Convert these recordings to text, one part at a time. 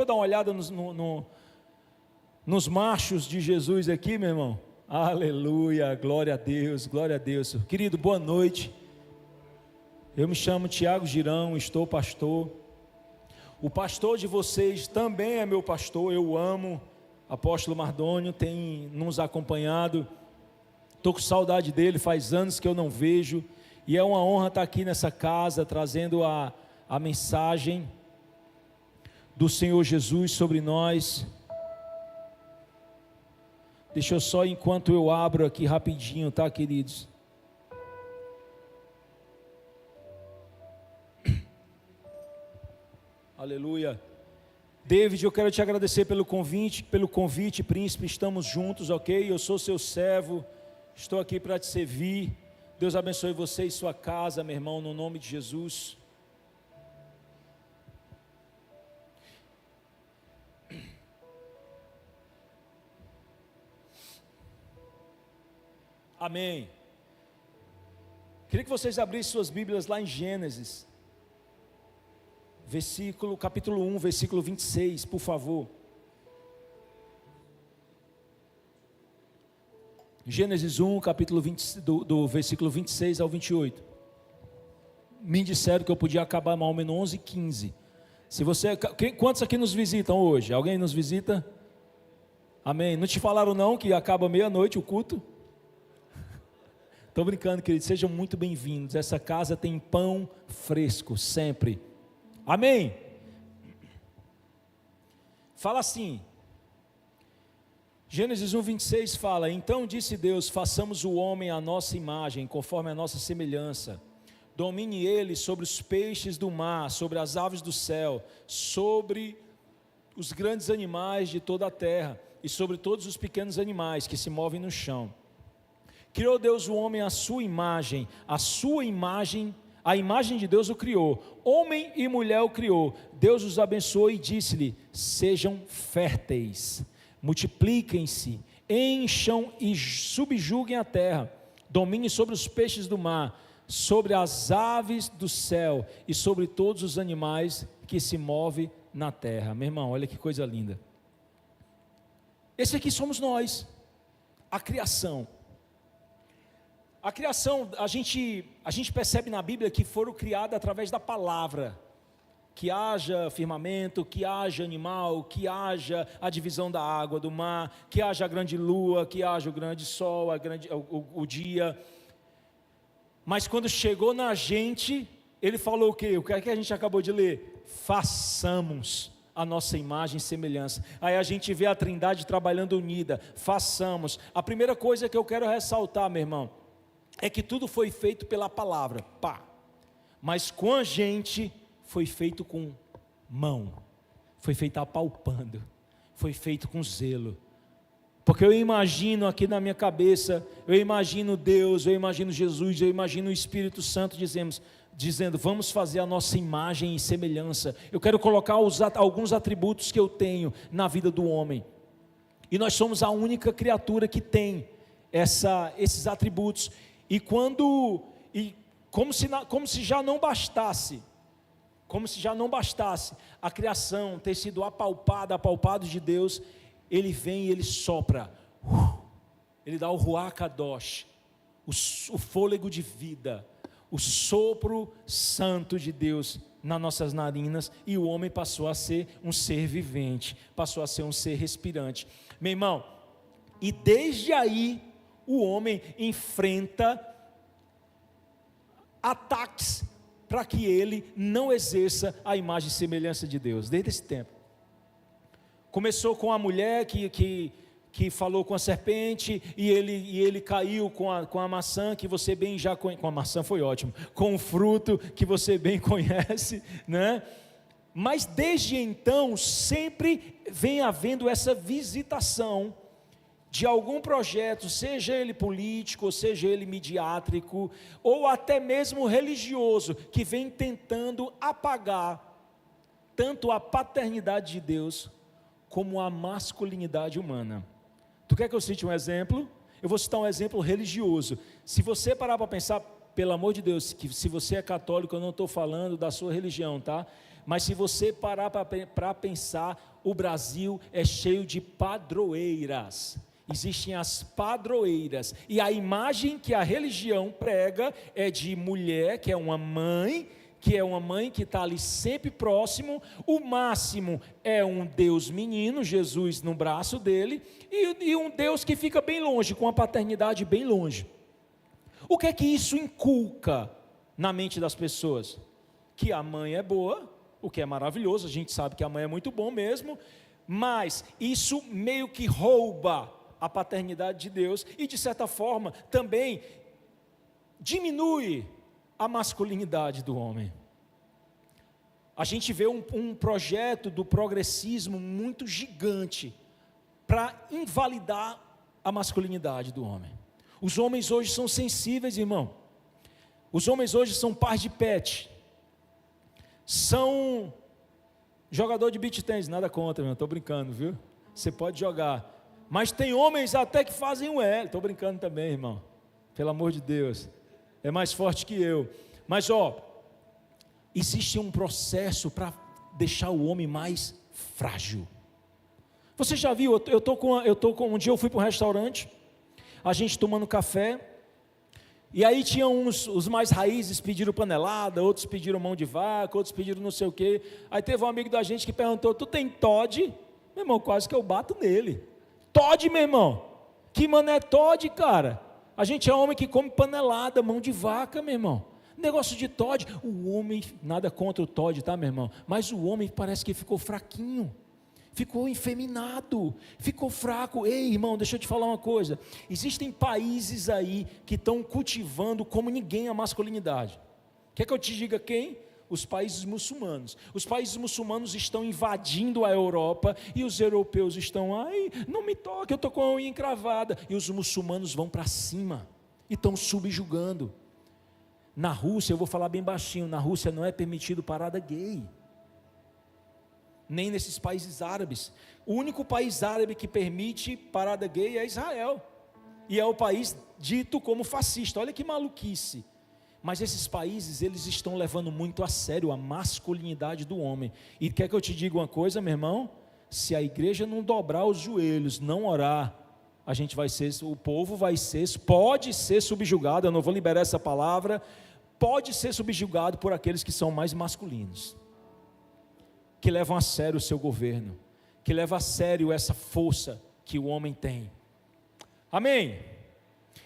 dar uma olhada nos machos de Jesus aqui, meu irmão? Aleluia, glória a Deus, glória a Deus. Querido, boa noite. Eu me chamo Tiago Girão, estou pastor. O pastor de vocês também é meu pastor, eu amo. Apóstolo Mardônio tem nos acompanhado. Estou com saudade dele, faz anos que eu não vejo. E é uma honra estar aqui nessa casa, trazendo a mensagem do Senhor Jesus sobre nós. Deixa eu só, enquanto eu abro aqui rapidinho, tá, queridos? Aleluia. David, eu quero te agradecer pelo convite, príncipe, estamos juntos, ok? Eu sou seu servo, estou aqui para te servir. Deus abençoe você e sua casa, meu irmão, no nome de Jesus. Amém. Queria que vocês abrissem suas Bíblias lá em Gênesis, capítulo 1, versículo 26, por favor. Gênesis 1, capítulo 20, do versículo 26 ao 28. Me disseram que eu podia acabar mais ou menos 11h15. Quantos aqui nos visitam hoje? Alguém nos visita? Amém. Não te falaram não que acaba meia-noite o culto? Estou brincando, queridos, sejam muito bem-vindos. Essa casa tem pão fresco, sempre. Amém? Fala assim, Gênesis 1, 26 fala: então disse Deus, façamos o homem à nossa imagem, conforme a nossa semelhança. Domine ele sobre os peixes do mar, sobre as aves do céu, sobre os grandes animais de toda a terra, e sobre todos os pequenos animais que se movem no chão. Criou Deus o homem à sua imagem, a imagem de Deus o criou, homem e mulher o criou. Deus os abençoou e disse-lhe: sejam férteis, multipliquem-se, encham e subjuguem a terra, dominem sobre os peixes do mar, sobre as aves do céu e sobre todos os animais que se movem na terra. Meu irmão, olha que coisa linda. Esse aqui somos nós, a criação. A criação, a gente percebe na Bíblia que foram criadas através da palavra. Que haja firmamento, que haja animal, que haja a divisão da água do mar, que haja a grande lua, que haja o grande sol, o dia. Mas quando chegou na gente, ele falou o quê? O que é que a gente acabou de ler? Façamos a nossa imagem e semelhança. Aí a gente vê a Trindade trabalhando unida. Façamos. A primeira coisa que eu quero ressaltar, meu irmão, é que tudo foi feito pela palavra, mas com a gente foi feito com mão, foi feito apalpando, foi feito com zelo. Porque eu imagino aqui na minha cabeça, eu imagino Deus, eu imagino Jesus, eu imagino o Espírito Santo dizendo, vamos fazer a nossa imagem e semelhança. Eu quero colocar alguns atributos que eu tenho na vida do homem, e nós somos a única criatura que tem esses atributos. E como se já não bastasse a criação ter sido apalpado de Deus, ele vem e ele sopra, ele dá o Ruach Kadosh, o fôlego de vida, o sopro santo de Deus nas nossas narinas, e o homem passou a ser um ser vivente, passou a ser um ser respirante. Meu irmão, e desde aí o homem enfrenta ataques para que ele não exerça a imagem e semelhança de Deus, desde esse tempo. Começou com a mulher que falou com a serpente, e ele caiu com a maçã, que você bem já conhece. Com a maçã foi ótimo, com o fruto que você bem conhece, né? Mas desde então sempre vem havendo essa visitação de algum projeto, seja ele político, seja ele midiátrico, ou até mesmo religioso, que vem tentando apagar tanto a paternidade de Deus, como a masculinidade humana. Tu quer que eu cite um exemplo? Eu vou citar um exemplo religioso. Se você parar para pensar, pelo amor de Deus, que se você é católico, eu não estou falando da sua religião, tá? Mas se você parar para pensar, o Brasil é cheio de padroeiras. Existem as padroeiras, e a imagem que a religião prega é de mulher, que é uma mãe que está ali sempre próximo. O máximo é um Deus menino, Jesus no braço dele, e um Deus que fica bem longe, com a paternidade bem longe. O que é que isso inculca na mente das pessoas? Que a mãe é boa, o que é maravilhoso, a gente sabe que a mãe é muito bom mesmo, mas isso meio que rouba a paternidade de Deus, e de certa forma também diminui a masculinidade do homem. A gente vê um projeto do progressismo muito gigante para invalidar a masculinidade do homem. Os homens hoje são sensíveis, irmão. Os homens hoje são pais de pet, são jogador de beach tennis, nada contra, meu, estou brincando, viu? Você pode jogar, mas tem homens até que fazem o L, estou brincando também, irmão, pelo amor de Deus, é mais forte que eu. Mas existe um processo para deixar o homem mais frágil. Você já viu? Um dia eu fui para um restaurante, a gente tomando café, e aí tinha os mais raízes pediram panelada, outros pediram mão de vaca, outros pediram não sei o quê. Aí teve um amigo da gente que perguntou: tu tem Todd? Meu irmão, quase que eu bato nele. Todd, meu irmão, que mané Todd, cara? A gente é homem que come panelada, mão de vaca, meu irmão. Negócio de Todd, o homem, nada contra o Todd, tá, meu irmão? Mas o homem parece que ficou fraquinho, ficou efeminado, ficou fraco. Ei, irmão, deixa eu te falar uma coisa. Existem países aí que estão cultivando como ninguém a masculinidade. Quer que eu te diga quem? Os países muçulmanos. Os países muçulmanos estão invadindo a Europa, e os europeus estão, ai, não me toque, eu estou com a unha encravada. E os muçulmanos vão para cima e estão subjugando. Na Rússia, eu vou falar bem baixinho, na Rússia não é permitido parada gay, nem nesses países árabes. O único país árabe que permite parada gay é Israel, e é o país dito como fascista. Olha que maluquice. Mas esses países, eles estão levando muito a sério a masculinidade do homem. E quer que eu te diga uma coisa, meu irmão? Se a igreja não dobrar os joelhos, não orar, o povo pode ser subjugado. Eu não vou liberar essa palavra. Pode ser subjugado por aqueles que são mais masculinos, que levam a sério o seu governo, que levam a sério essa força que o homem tem. Amém?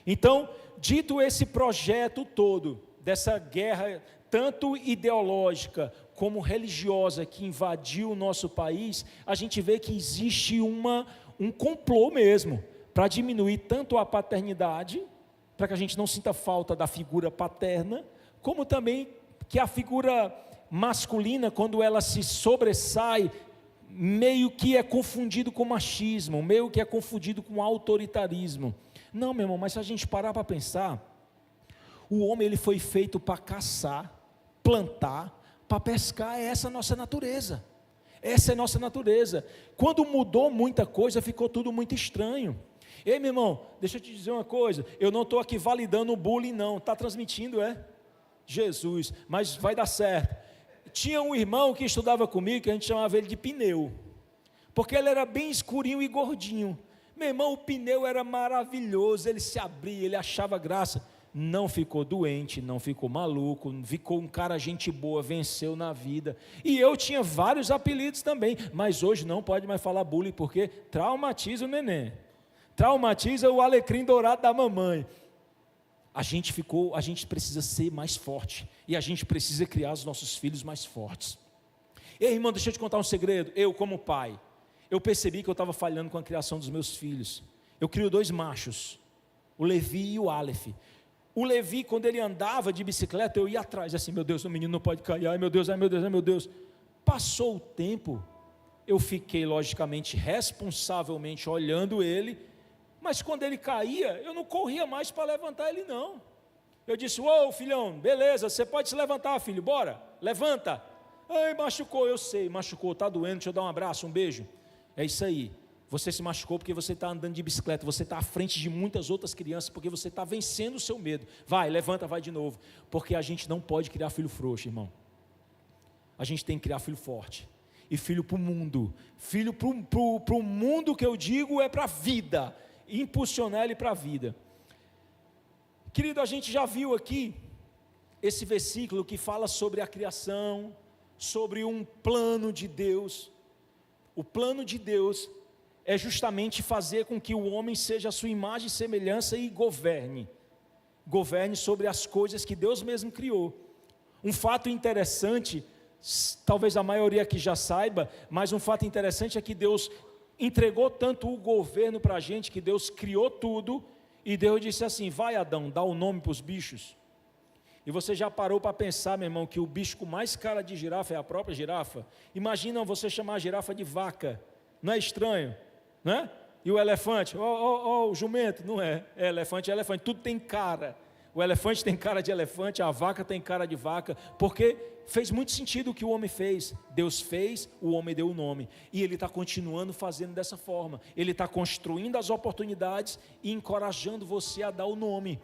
Então, dito esse projeto todo, dessa guerra tanto ideológica como religiosa que invadiu o nosso país, a gente vê que existe um complô mesmo, para diminuir tanto a paternidade, para que a gente não sinta falta da figura paterna, como também que a figura masculina, quando ela se sobressai, meio que é confundido com machismo, meio que é confundido com autoritarismo. Não, meu irmão, mas se a gente parar para pensar, o homem ele foi feito para caçar, plantar, para pescar. Essa é a nossa natureza. Essa é a nossa natureza. Quando mudou muita coisa, ficou tudo muito estranho. Ei, meu irmão, deixa eu te dizer uma coisa, eu não estou aqui validando o bullying não, está transmitindo, Jesus, mas vai dar certo. Tinha um irmão que estudava comigo, que a gente chamava ele de pneu, porque ele era bem escurinho e gordinho. Meu irmão, o pneu era maravilhoso, ele se abria, ele achava graça, não ficou doente, não ficou maluco, ficou um cara gente boa, venceu na vida. E eu tinha vários apelidos também, mas hoje não pode mais falar bullying, porque traumatiza o neném, traumatiza o alecrim dourado da mamãe. A gente precisa ser mais forte, e a gente precisa criar os nossos filhos mais fortes. Ei, irmão, deixa eu te contar um segredo. Eu, como pai, eu percebi que eu estava falhando com a criação dos meus filhos. Eu crio 2 machos, o Levi e o Aleph. O Levi, quando ele andava de bicicleta, eu ia atrás, assim, meu Deus, o menino não pode cair, ai meu Deus, ai meu Deus, ai meu Deus. Passou o tempo, eu fiquei logicamente, responsavelmente olhando ele, mas quando ele caía, eu não corria mais para levantar ele não. Eu disse: ô filhão, beleza, você pode se levantar, filho, bora, levanta. Ai, machucou, eu sei, machucou, está doendo, deixa eu dar um abraço, um beijo. É isso aí, você se machucou porque você está andando de bicicleta, você está à frente de muitas outras crianças, porque você está vencendo o seu medo. Vai, levanta, vai de novo, porque a gente não pode criar filho frouxo, irmão. A gente tem que criar filho forte. e filho para o mundo. Filho para o mundo, que eu digo, é para a vida, impulsionar ele para a vida. Querido, a gente já viu aqui esse versículo que fala sobre a criação, sobre um plano de Deus. O plano de Deus é justamente fazer com que o homem seja a sua imagem e semelhança e governe sobre as coisas que Deus mesmo criou. Um fato interessante, talvez a maioria aqui já saiba, mas um fato interessante é que Deus entregou tanto o governo para a gente, que Deus criou tudo, e Deus disse assim: vai, Adão, dá o nome para os bichos. E você já parou para pensar, meu irmão, que o bicho com mais cara de girafa é a própria girafa? Imagina você chamar a girafa de vaca, não é estranho, não é? E o elefante, o jumento, não é, elefante, tudo tem cara. O elefante tem cara de elefante, a vaca tem cara de vaca, porque fez muito sentido o que o homem fez. Deus fez, o homem deu o nome, e ele está continuando fazendo dessa forma. Ele está construindo as oportunidades e encorajando você a dar o nome,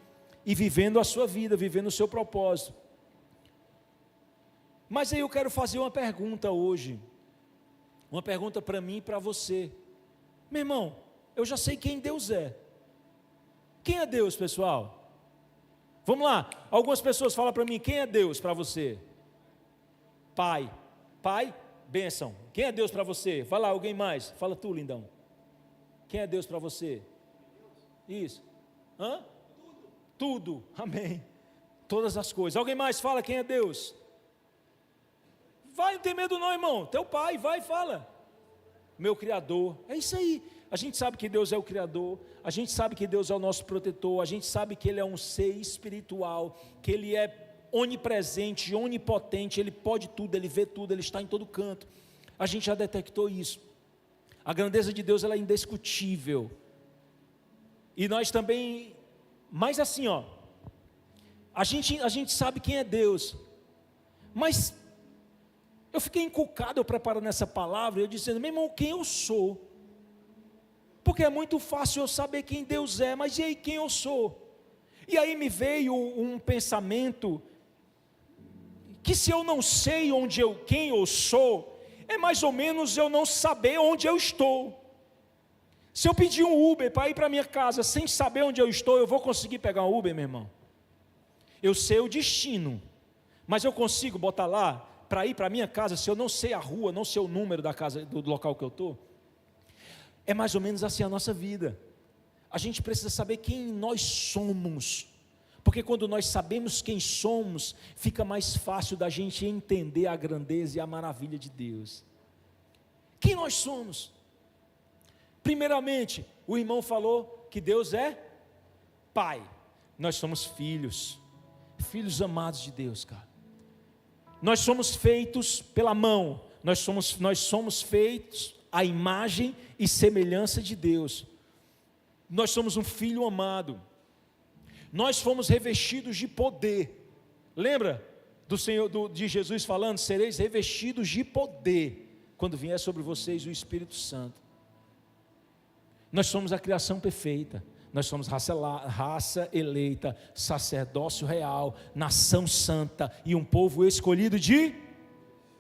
e vivendo a sua vida, vivendo o seu propósito. Mas aí eu quero fazer uma pergunta hoje, uma pergunta para mim e para você. Meu irmão, eu já sei quem Deus é. Quem é Deus, pessoal? Vamos lá, algumas pessoas falam para mim: quem é Deus para você? Pai, bênção. Quem é Deus para você? Vai lá, alguém mais, fala tu, lindão. Quem é Deus para você? Isso, hã? Tudo, amém. Todas as coisas. Alguém mais fala quem é Deus? Vai, não tem medo não, irmão. Teu pai, vai, fala. Meu Criador, é isso aí. A gente sabe que Deus é o Criador, a gente sabe que Deus é o nosso protetor, a gente sabe que Ele é um ser espiritual, que Ele é onipresente, onipotente, Ele pode tudo, Ele vê tudo, Ele está em todo canto. A gente já detectou isso. A grandeza de Deus, ela é indiscutível. E nós também, mas assim, a gente sabe quem é Deus, mas eu fiquei encucado, eu preparando essa palavra, eu dizendo: meu irmão, quem eu sou? Porque é muito fácil eu saber quem Deus é, mas e aí quem eu sou? E aí me veio um pensamento, que se eu não sei quem eu sou, é mais ou menos eu não saber onde eu estou. Se eu pedir um Uber para ir para minha casa, sem saber onde eu estou, eu vou conseguir pegar um Uber, meu irmão? Eu sei o destino, mas eu consigo botar lá, para ir para minha casa, se eu não sei a rua, não sei o número da casa, do local que eu estou? É mais ou menos assim a nossa vida. A gente precisa saber quem nós somos, porque quando nós sabemos quem somos, fica mais fácil da gente entender a grandeza e a maravilha de Deus. Quem nós somos? Primeiramente, o irmão falou que Deus é Pai. Nós somos filhos amados de Deus, cara. Nós somos feitos pela mão, nós somos feitos à imagem e semelhança de Deus. Nós somos um filho amado. Nós fomos revestidos de poder. Lembra de Jesus falando: sereis revestidos de poder quando vier sobre vocês o Espírito Santo. Nós somos a criação perfeita. Nós somos raça eleita, sacerdócio real, nação santa e um povo escolhido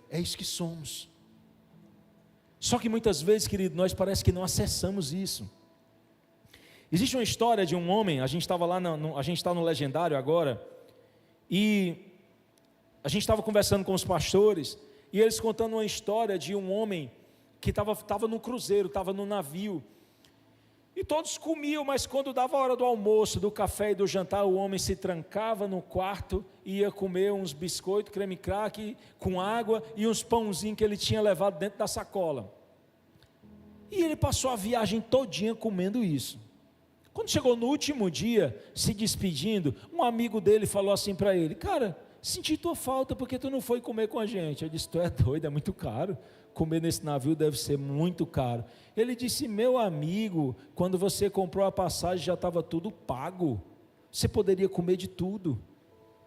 é isso que somos. Só que muitas vezes, querido, nós parece que não acessamos isso. Existe uma história de um homem, a gente estava lá, a gente está no Legendário agora, e a gente estava conversando com os pastores, e eles contando uma história de um homem que estava no cruzeiro, estava no navio, e todos comiam, mas quando dava a hora do almoço, do café e do jantar, o homem se trancava no quarto e ia comer uns biscoitos, creme crack com água e uns pãozinhos que ele tinha levado dentro da sacola. E ele passou a viagem todinha comendo isso. Quando chegou no último dia, se despedindo, um amigo dele falou assim para ele: cara, senti tua falta porque tu não foi comer com a gente. Eu disse: tu é doido, é muito caro. Comer nesse navio deve ser muito caro. Ele disse: meu amigo, quando você comprou a passagem já estava tudo pago, você poderia comer de tudo.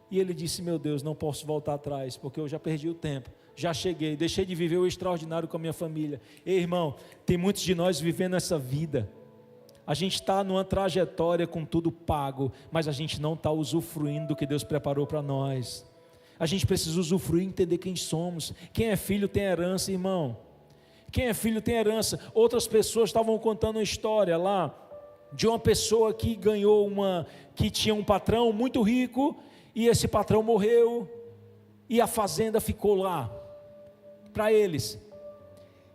E ele disse: meu Deus, não posso voltar atrás, porque eu já perdi o tempo, já cheguei, deixei de viver o extraordinário com a minha família. Ei, irmão, tem muitos de nós vivendo essa vida, a gente está numa trajetória com tudo pago, mas a gente não está usufruindo do que Deus preparou para nós. A gente precisa usufruir e entender quem somos. Quem é filho tem herança, irmão. Quem é filho tem herança. Outras pessoas estavam contando uma história lá de uma pessoa que que tinha um patrão muito rico, e esse patrão morreu, e a fazenda ficou lá, para eles.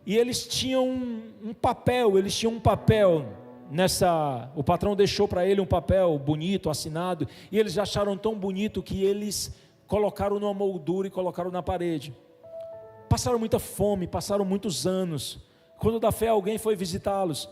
E eles tinham um papel, o patrão deixou para ele um papel bonito, assinado, e eles acharam tão bonito que eles colocaram numa moldura e colocaram na parede. Passaram muita fome, passaram muitos anos. Quando da fé alguém foi visitá-los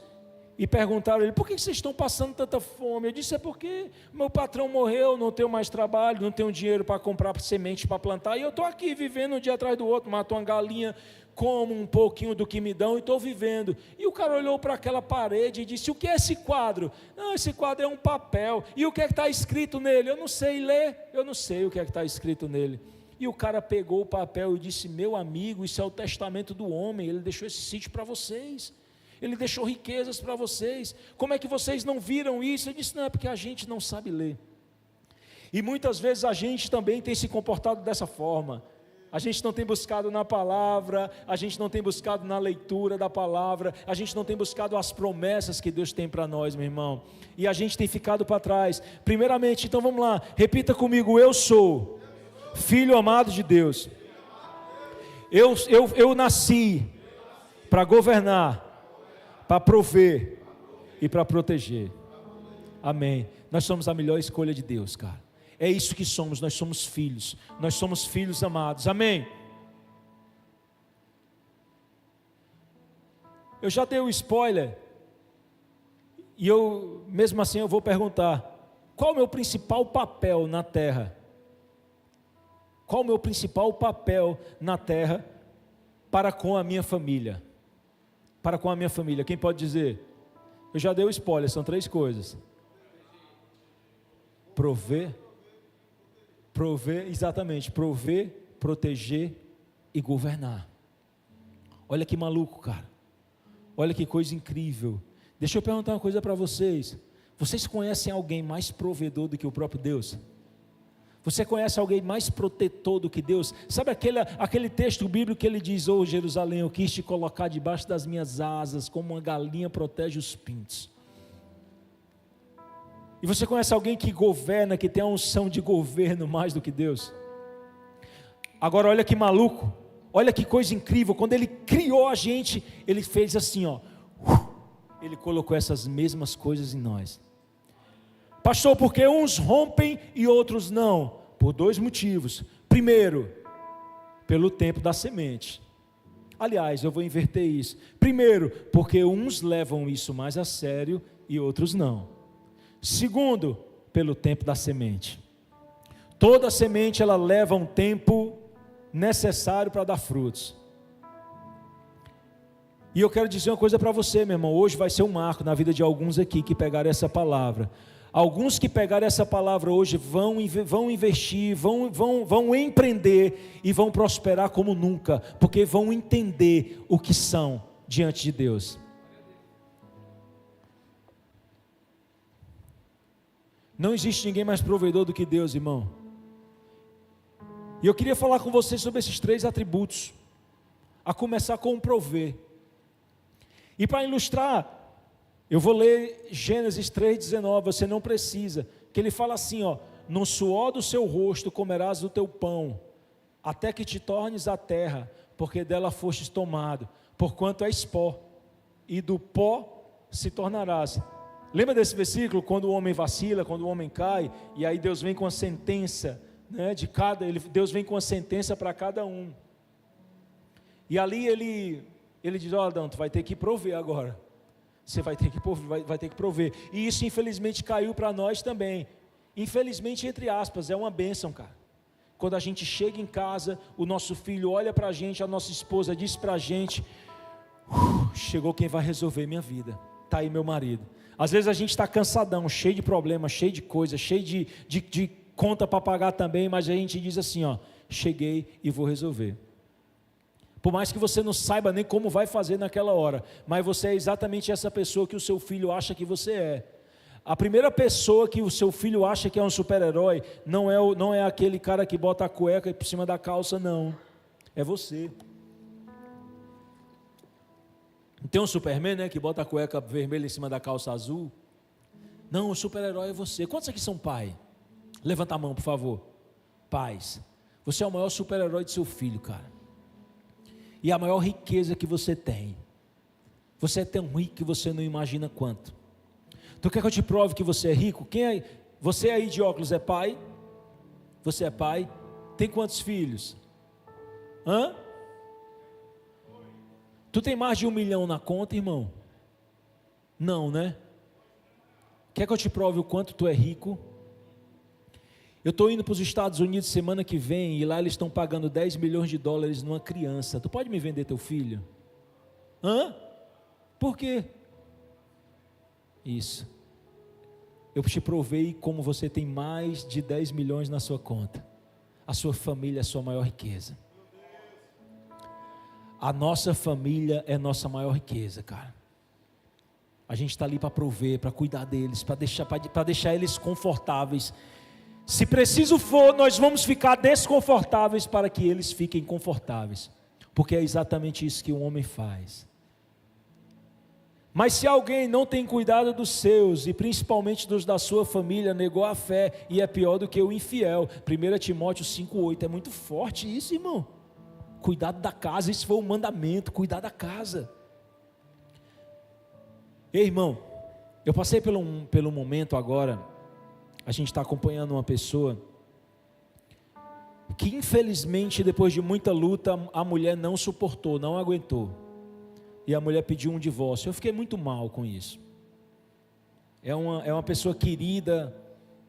e perguntaram a ele: por que vocês estão passando tanta fome? Ele disse: é porque meu patrão morreu, não tenho mais trabalho, não tenho dinheiro para comprar semente para plantar, e eu estou aqui vivendo um dia atrás do outro, mato uma galinha, como um pouquinho do que me dão e estou vivendo. E o cara olhou para aquela parede e disse: o que é esse quadro? Não, esse quadro é um papel. E o que é que está escrito nele? Eu não sei ler, eu não sei o que é que está escrito nele. E o cara pegou o papel e disse: meu amigo, isso é o testamento do homem, ele deixou esse sítio para vocês, ele deixou riquezas para vocês, como é que vocês não viram isso? Ele disse: não, é porque a gente não sabe ler. E muitas vezes a gente também tem se comportado dessa forma. A gente não tem buscado na palavra, a gente não tem buscado na leitura da palavra, a gente não tem buscado as promessas que Deus tem para nós, meu irmão, e a gente tem ficado para trás. Primeiramente, então vamos lá, repita comigo: eu sou filho amado de Deus. Eu nasci para governar, para prover e para proteger. Amém. Nós somos a melhor escolha de Deus, cara. É isso que somos, nós somos filhos amados, amém? Eu já dei o spoiler, e mesmo assim eu vou perguntar: qual o meu principal papel na terra? Qual o meu principal papel na terra para com a minha família? Para com a minha família, quem pode dizer? Eu já dei o spoiler, são 3 coisas: prover, exatamente, prover, proteger e governar. Olha que maluco, cara, olha que coisa incrível. Deixa eu perguntar uma coisa para vocês: vocês conhecem alguém mais provedor do que o próprio Deus? Você conhece alguém mais protetor do que Deus? Sabe aquele texto bíblico que ele diz: ô Jerusalém, eu quis te colocar debaixo das minhas asas, como uma galinha protege os pintos. E você conhece alguém que governa, que tem a unção de governo mais do que Deus? Agora olha que maluco, olha que coisa incrível. Quando ele criou a gente, ele fez assim, ó, ele colocou essas mesmas coisas em nós. Pastor, porque uns rompem e outros não? Por 2 motivos. Primeiro, pelo tempo da semente. Aliás, eu vou inverter isso. Primeiro, porque uns levam isso mais a sério e outros não. Segundo, pelo tempo da semente. Toda semente ela leva um tempo necessário para dar frutos. E eu quero dizer uma coisa para você, meu irmão. Hoje vai ser um marco na vida de alguns aqui que pegaram essa palavra. Alguns que pegaram essa palavra hoje vão investir, vão empreender e vão prosperar como nunca, porque vão entender o que são diante de Deus. Não existe ninguém mais provedor do que Deus, irmão. E eu queria falar com vocês sobre esses 3 atributos, a começar com o prover. E para ilustrar, eu vou ler Gênesis 3,19, você não precisa, que ele fala assim, ó: no suor do seu rosto comerás o teu pão, até que te tornes a terra, porque dela fostes tomado, porquanto és pó, e do pó se tornarás. Lembra desse versículo, quando o homem vacila, quando o homem cai, e aí Deus vem com a sentença, né, Deus vem com a sentença para cada um. E ali ele diz: ó, Adão, tu vai ter que prover agora. Você vai ter que prover. E isso infelizmente caiu para nós também. Infelizmente, entre aspas, é uma bênção, cara. Quando a gente chega em casa, o nosso filho olha para a gente, a nossa esposa diz para a gente: chegou quem vai resolver minha vida, está aí meu marido. Às vezes a gente está cansadão, cheio de problemas, cheio de coisas, cheio de conta para pagar também, mas a gente diz assim, ó: cheguei e vou resolver. Por mais que você não saiba nem como vai fazer naquela hora, mas você é exatamente essa pessoa que o seu filho acha que você é. A primeira pessoa que o seu filho acha que é um super-herói não é aquele cara que bota a cueca por cima da calça, não. É você. Tem um Superman, né, que bota a cueca vermelha em cima da calça azul. Não, o super-herói é você. Quantos aqui são pai? Levanta a mão, por favor. Pais, você é o maior super-herói de seu filho, cara. E a maior riqueza que você tem. Você é tão rico que você não imagina quanto. Tu quer que eu te prove que você é rico? Quem é? Você aí de óculos é pai? Você é pai? Tem quantos filhos? Hã? Tu tem mais de 1 milhão na conta, irmão? Não, né? Quer que eu te prove o quanto tu é rico? Eu estou indo para os Estados Unidos semana que vem, e lá eles estão pagando 10 milhões de dólares numa criança. Tu pode me vender teu filho? Hã? Por quê? Isso. Eu te provei como você tem mais de 10 milhões na sua conta. A sua família é a sua maior riqueza. A nossa família é a nossa maior riqueza, cara. A gente está ali para prover, para cuidar deles, para deixar eles confortáveis. Se preciso for, nós vamos ficar desconfortáveis para que eles fiquem confortáveis. Porque é exatamente isso que um homem faz. Mas se alguém não tem cuidado dos seus, e principalmente dos da sua família, negou a fé, e é pior do que o infiel. 1 Timóteo 5,8, é muito forte isso, irmão. Cuidado da casa, isso foi um mandamento, cuidar da casa. Ei, irmão, eu passei pelo momento agora, a gente está acompanhando uma pessoa, que infelizmente depois de muita luta, a mulher não suportou, não aguentou. E a mulher pediu um divórcio. Eu fiquei muito mal com isso. É uma pessoa querida,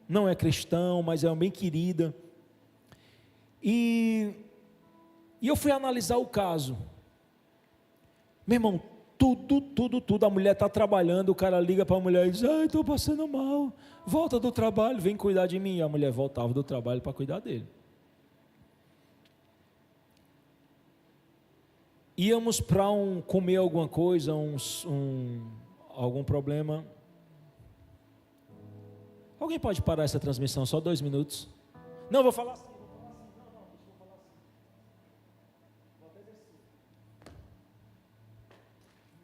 não é cristão, mas é uma bem querida. E eu fui analisar o caso. Meu irmão, tudo. A mulher está trabalhando, o cara liga para a mulher e diz: ai, estou passando mal. Volta do trabalho, vem cuidar de mim. E a mulher voltava do trabalho para cuidar dele. Íamos para comer alguma coisa, algum problema. Alguém pode parar essa transmissão, só 2 minutos? Não, vou falar assim. Não, deixa eu falar assim. Vou até descer.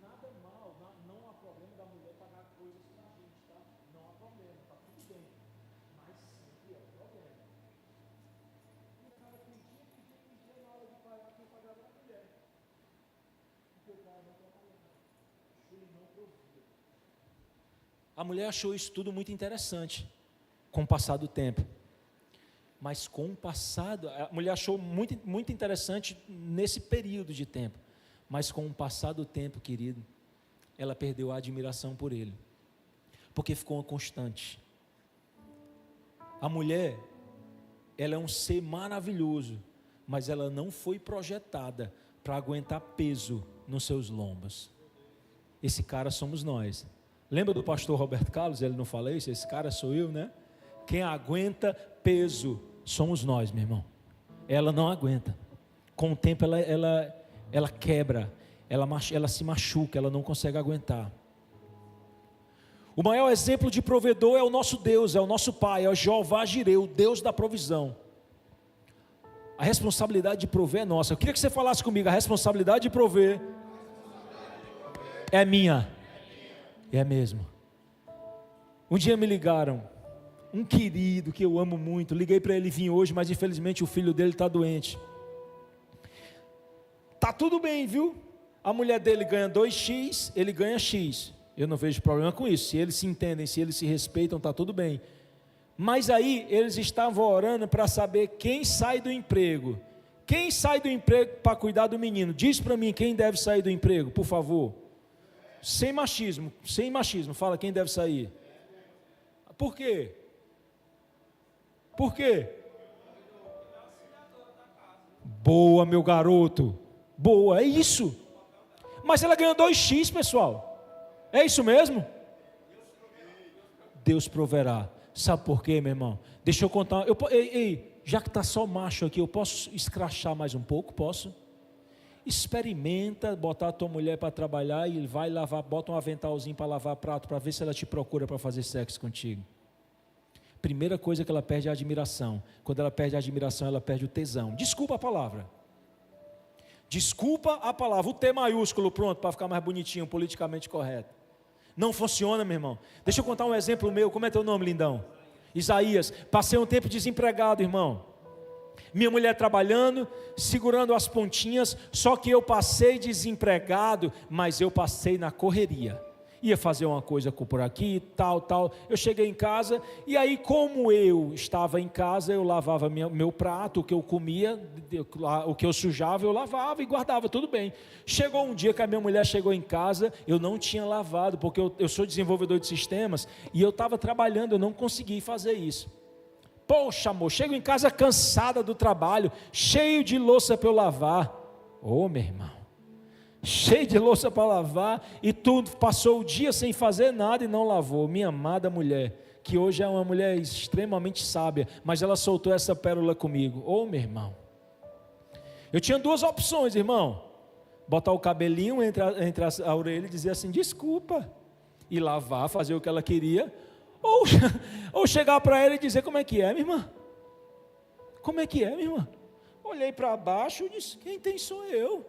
Nada mal, não há problema da mulher pagar coisas para a gente, tá? Não há problema, está tudo bem. Mas sempre é problema. O cara pedia, na hora de pagar, quem pagava era a mulher. A mulher achou isso tudo muito interessante com o passar do tempo, mas com o passado, a mulher achou muito interessante nesse período de tempo, mas com o passar do tempo, querido, ela perdeu a admiração por ele, porque ficou uma constante. A mulher, ela é um ser maravilhoso, mas ela não foi projetada para aguentar peso nos seus lombos. Esse cara somos nós. Lembra do pastor Roberto Carlos? Ele não fala isso? Esse cara sou eu, né? Quem aguenta peso somos nós, meu irmão. Ela não aguenta. Com o tempo ela quebra, ela se machuca, ela não consegue aguentar. O maior exemplo de provedor é o nosso Deus, é o nosso Pai, é o Jeová Jireh, o Deus da provisão. A responsabilidade de prover é nossa. Eu queria que você falasse comigo: a responsabilidade de prover é minha. É mesmo. Um dia me ligaram, um querido que eu amo muito, liguei para ele vir hoje, mas infelizmente o filho dele está doente. Tá tudo bem, viu? A mulher dele ganha 2x, ele ganha x. Eu não vejo problema com isso. Se eles se entendem, se eles se respeitam, está tudo bem. Mas aí eles estavam orando para saber quem sai do emprego. Quem sai do emprego para cuidar do menino? Diz para mim quem deve sair do emprego, por favor. Sem machismo, fala quem deve sair. Por quê? Por quê? Boa, meu garoto. Boa, é isso. Mas ela ganhou 2x, pessoal. É isso mesmo? Deus proverá. Sabe por quê, meu irmão? Deixa eu contar. Já que está só macho aqui, eu posso escrachar mais um pouco? Posso? Experimenta botar a tua mulher para trabalhar e vai lavar, bota um aventalzinho para lavar prato, para ver se ela te procura para fazer sexo contigo. Primeira coisa que ela perde é a admiração. Quando ela perde a admiração, ela perde o tesão. Desculpa a palavra. Desculpa a palavra, o T maiúsculo, pronto, para ficar mais bonitinho, politicamente correto. Não funciona, meu irmão. Deixa eu contar um exemplo meu. Como é teu nome, lindão? Isaías. Passei um tempo desempregado, irmão. Minha mulher trabalhando, segurando as pontinhas. Só que eu passei desempregado, mas eu passei na correria. Ia fazer uma coisa por aqui, tal. Eu cheguei em casa, e aí como eu estava em casa, eu lavava meu prato, o que eu comia, o que eu sujava, eu lavava e guardava, tudo bem. Chegou um dia que a minha mulher chegou em casa, eu não tinha lavado, porque eu sou desenvolvedor de sistemas, e eu estava trabalhando, eu não consegui fazer isso. Poxa, amor, chego em casa cansada do trabalho, cheio de louça para eu lavar. Ô, meu irmão. Cheio de louça para lavar, e tu passou o dia sem fazer nada e não lavou. Minha amada mulher, que hoje é uma mulher extremamente sábia, mas ela soltou essa pérola comigo. Ô, meu irmão, eu tinha duas opções, irmão: botar o cabelinho entre a orelha e dizer assim, desculpa, e lavar, fazer o que ela queria, ou chegar para ela e dizer, como é que é, minha irmã? Como é que é, minha irmã? Olhei para baixo e disse, quem tem sou eu.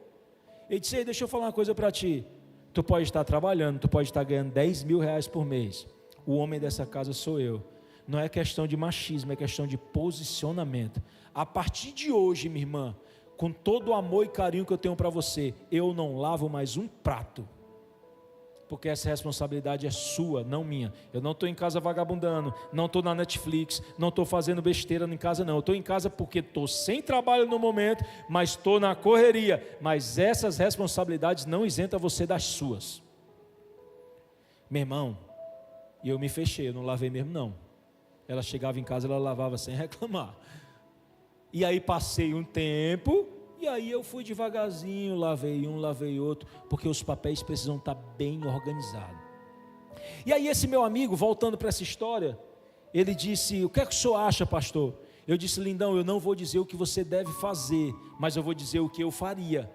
Ele disse, ei, deixa eu falar uma coisa para ti. Tu pode estar trabalhando, tu pode estar ganhando 10 mil reais por mês. O homem dessa casa sou eu. Não é questão de machismo, é questão de posicionamento. A partir de hoje, minha irmã, com todo o amor e carinho que eu tenho para você, eu não lavo mais um prato. Porque essa responsabilidade é sua, não minha. Eu não estou em casa vagabundando, não estou na Netflix, não estou fazendo besteira em casa não. Eu estou em casa porque estou sem trabalho no momento, mas estou na correria. Mas essas responsabilidades não isentam você das suas. Meu irmão, e eu me fechei, eu não lavei mesmo não. Ela chegava em casa, ela lavava sem reclamar. E aí passei um tempo... E aí eu fui devagarzinho, lavei um, lavei outro, porque os papéis precisam estar bem organizados. E aí esse meu amigo, voltando para essa história, ele disse, o que é que o senhor acha, pastor? Eu disse, lindão, eu não vou dizer o que você deve fazer, mas eu vou dizer o que eu faria.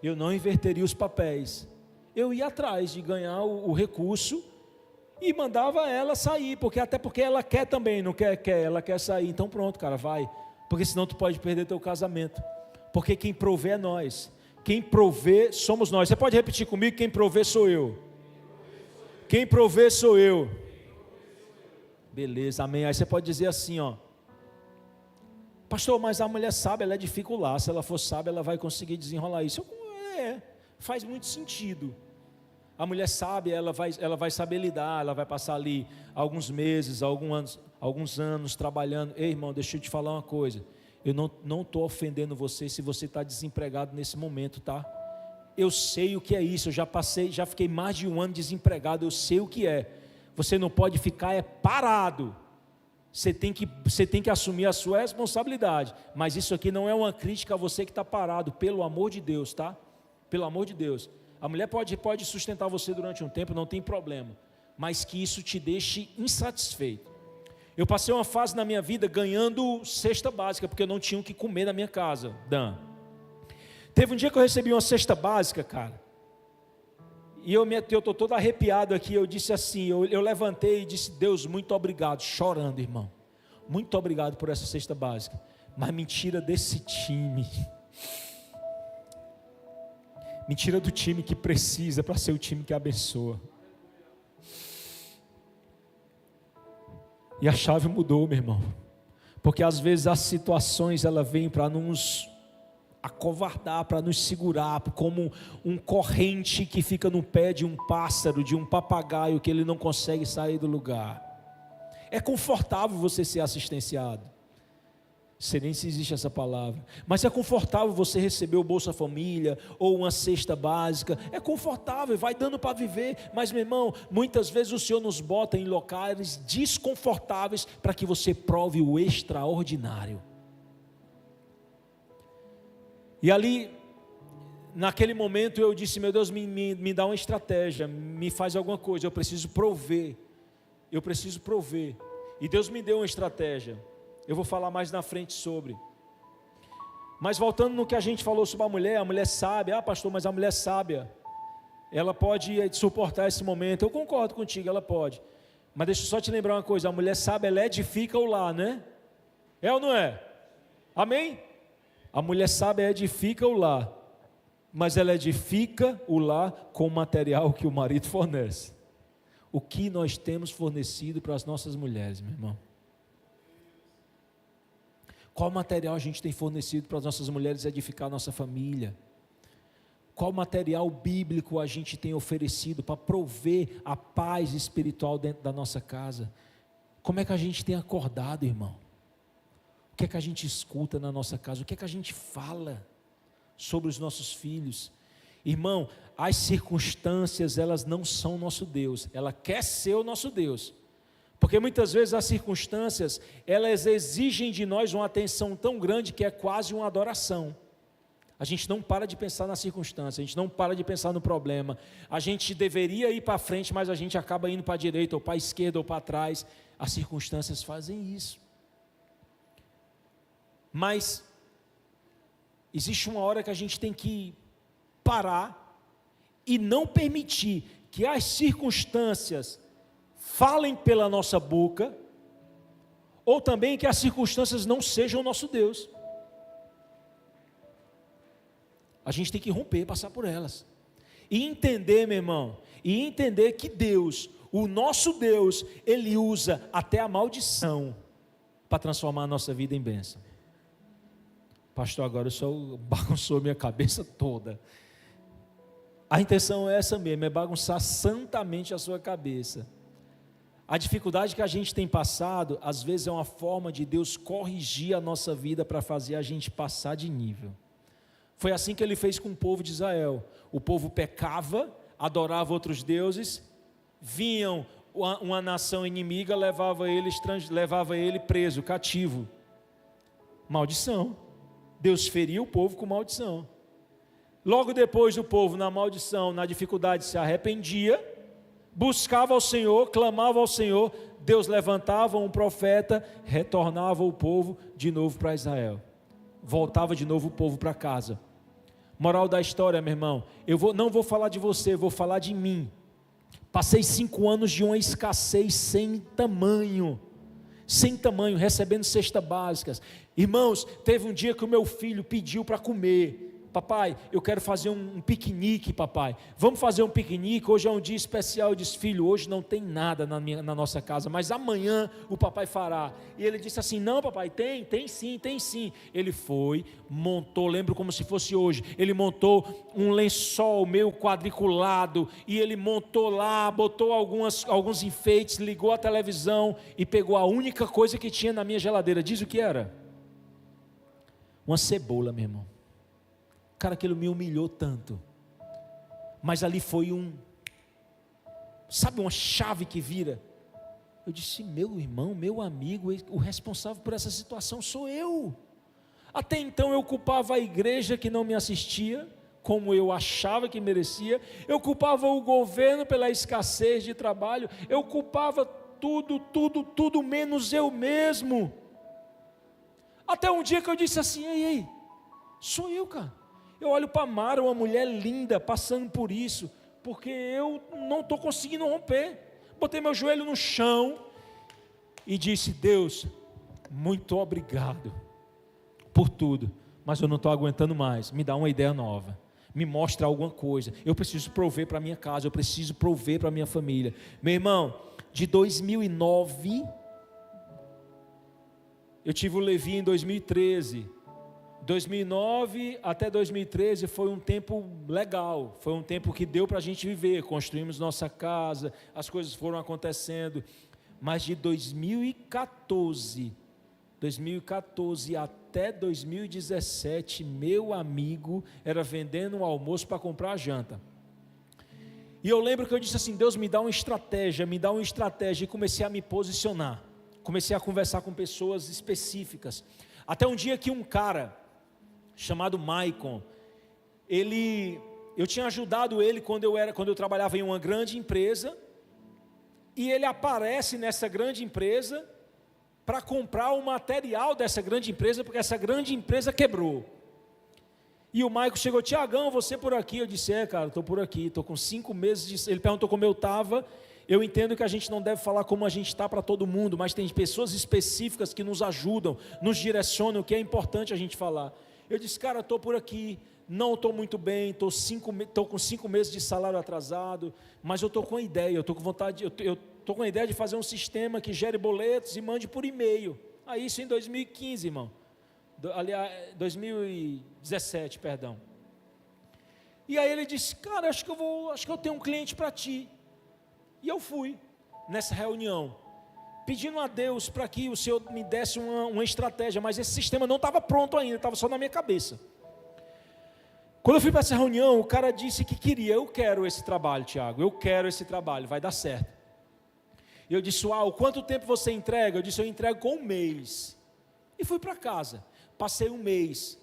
Eu não inverteria os papéis. Eu ia atrás de ganhar o recurso e mandava ela sair, até porque ela quer também, não quer, ela quer sair. Então pronto, cara, vai, porque senão tu pode perder teu casamento. Porque quem provê é nós. Quem provê somos nós. Você pode repetir comigo? Quem provê sou eu. Quem provê sou eu. Beleza, amém. Aí você pode dizer assim, ó. Pastor, mas a mulher sábia, ela edifica o lar. Se ela for sábia, ela vai conseguir desenrolar isso. Faz muito sentido. A mulher sábia, ela vai saber lidar. Ela vai passar ali alguns meses, alguns anos trabalhando. Ei, irmão, deixa eu te falar uma coisa. Eu não estou ofendendo você se você está desempregado nesse momento, tá? Eu sei o que é isso, eu já fiquei mais de um ano desempregado, eu sei o que é. Você não pode ficar parado. Você tem que assumir a sua responsabilidade. Mas isso aqui não é uma crítica a você que está parado, pelo amor de Deus, tá? Pelo amor de Deus. A mulher pode sustentar você durante um tempo, não tem problema. Mas que isso te deixe insatisfeito. Eu passei uma fase na minha vida ganhando cesta básica, porque eu não tinha o que comer na minha casa, Dan. Teve um dia que eu recebi uma cesta básica, cara. E eu estou todo arrepiado aqui, eu disse assim, eu levantei e disse, Deus, muito obrigado, chorando, irmão. Muito obrigado por essa cesta básica. Mas me tira desse time. Me tira do time que precisa para ser o time que abençoa. E a chave mudou, meu irmão, porque às vezes as situações elas vêm para nos acovardar, para nos segurar, como um corrente que fica no pé de um pássaro, de um papagaio que ele não consegue sair do lugar. É confortável você ser assistenciado, sei nem se existe essa palavra, mas é confortável você receber o Bolsa Família, ou uma cesta básica, é confortável, vai dando para viver, mas meu irmão, muitas vezes o Senhor nos bota em locais desconfortáveis, para que você prove o extraordinário. E ali, naquele momento eu disse, meu Deus, me dá uma estratégia, me faz alguma coisa, eu preciso prover, e Deus me deu uma estratégia. Eu vou falar mais na frente sobre. Mas voltando no que a gente falou sobre a mulher sábia. Ah, pastor, mas a mulher sábia, ela pode suportar esse momento. Eu concordo contigo, ela pode. Mas deixa eu só te lembrar uma coisa. A mulher sábia, ela edifica o lar, né? É ou não é? Amém? A mulher sábia edifica o lar. mas ela edifica o lar com o material que o marido fornece. O que nós temos fornecido para as nossas mulheres, meu irmão? Qual material a gente tem fornecido para as nossas mulheres edificar a nossa família? Qual material bíblico a gente tem oferecido para prover a paz espiritual dentro da nossa casa? Como é que a gente tem acordado, irmão? O que é que a gente escuta na nossa casa? O que é que a gente fala sobre os nossos filhos? Irmão, as circunstâncias, elas não são nosso Deus. Ela quer ser o nosso Deus. Porque muitas vezes as circunstâncias, elas exigem de nós uma atenção tão grande que é quase uma adoração. A gente não para de pensar na circunstância, a gente não para de pensar no problema. A gente deveria ir para frente, mas a gente acaba indo para a direita, ou para a esquerda, ou para trás. As circunstâncias fazem isso. Mas existe uma hora que a gente tem que parar e não permitir que as circunstâncias falem pela nossa boca, ou também que as circunstâncias não sejam o nosso Deus. A gente tem que romper, passar por elas. E entender, meu irmão, e entender que Deus, o nosso Deus, Ele usa até a maldição para transformar a nossa vida em bênção. Pastor, agora o senhor bagunçou minha cabeça toda. A intenção é essa mesmo, é bagunçar santamente a sua cabeça. A dificuldade que a gente tem passado, às vezes é uma forma de Deus corrigir a nossa vida para fazer a gente passar de nível. Foi assim que Ele fez com o povo de Israel. O povo pecava, adorava outros deuses, vinham uma nação inimiga, levava ele preso, cativo. Maldição. Deus feria o povo com maldição. Logo depois do povo, na maldição, na dificuldade, se arrependia, buscava ao Senhor, clamava ao Senhor, Deus levantava um profeta, retornava o povo de novo para Israel. Voltava de novo o povo para casa. Moral da história, meu irmão, não vou falar de você, vou falar de mim. Passei 5 anos de uma escassez sem tamanho, recebendo cestas básicas. Irmãos, teve um dia que o meu filho pediu para comer. Papai, eu quero fazer um piquenique, papai. Vamos fazer um piquenique, hoje é um dia especial. Eu disse, filho, hoje não tem nada na nossa casa, mas amanhã o papai fará. E ele disse assim, não papai, tem sim. Ele foi, montou, lembro como se fosse hoje, ele montou um lençol meio quadriculado, e ele montou lá, botou alguns enfeites, ligou a televisão, e pegou a única coisa que tinha na minha geladeira. Diz o que era? Uma cebola, meu irmão. Cara, aquilo me humilhou tanto. Mas ali foi sabe, uma chave que vira. Eu disse, meu irmão, meu amigo, o responsável por essa situação sou eu. Até então eu culpava a igreja que não me assistia, como eu achava que merecia. Eu culpava o governo pela escassez de trabalho. Eu culpava tudo menos eu mesmo. Até um dia que eu disse assim, ei, sou eu, cara. Eu olho para Mara, uma mulher linda, passando por isso, porque eu não estou conseguindo romper. Botei meu joelho no chão e disse, Deus, muito obrigado por tudo, mas eu não estou aguentando mais, me dá uma ideia nova, me mostra alguma coisa, eu preciso prover para a minha casa, eu preciso prover para a minha família. Meu irmão, de 2009, eu tive o Levi em 2013, 2009 até 2013 foi um tempo legal, foi um tempo que deu para a gente viver, construímos nossa casa, as coisas foram acontecendo, mas de 2014 até 2017, meu amigo, era vendendo um almoço para comprar a janta. E eu lembro que eu disse assim, Deus me dá uma estratégia, e comecei a me posicionar, comecei a conversar com pessoas específicas, até um dia que um cara chamado Maicon, eu tinha ajudado ele quando eu trabalhava em uma grande empresa, e ele aparece nessa grande empresa para comprar o material dessa grande empresa, porque essa grande empresa quebrou. E o Maicon chegou, Tiagão, você por aqui? Eu disse, cara, estou por aqui, estou com 5 meses, ele perguntou como eu estava. Eu entendo que a gente não deve falar como a gente está para todo mundo, mas tem pessoas específicas que nos ajudam, nos direcionam, o que é importante a gente falar. Eu disse, cara, estou por aqui, não estou muito bem, estou com 5 meses de salário atrasado, mas eu estou com a ideia, eu estou com vontade, eu estou com a ideia de fazer um sistema que gere boletos e mande por e-mail. Aí isso em 2015, irmão. Aliás, 2017, perdão. E aí ele disse, cara, acho que eu tenho um cliente para ti. E eu fui nessa reunião, pedindo a Deus para que o Senhor me desse uma estratégia, mas esse sistema não estava pronto ainda, estava só na minha cabeça. Quando eu fui para essa reunião, o cara disse que queria, eu quero esse trabalho, Tiago, eu quero esse trabalho, vai dar certo. E eu disse, uau, quanto tempo você entrega? Eu disse, eu entrego com 1 mês. E fui para casa, passei 1 mês.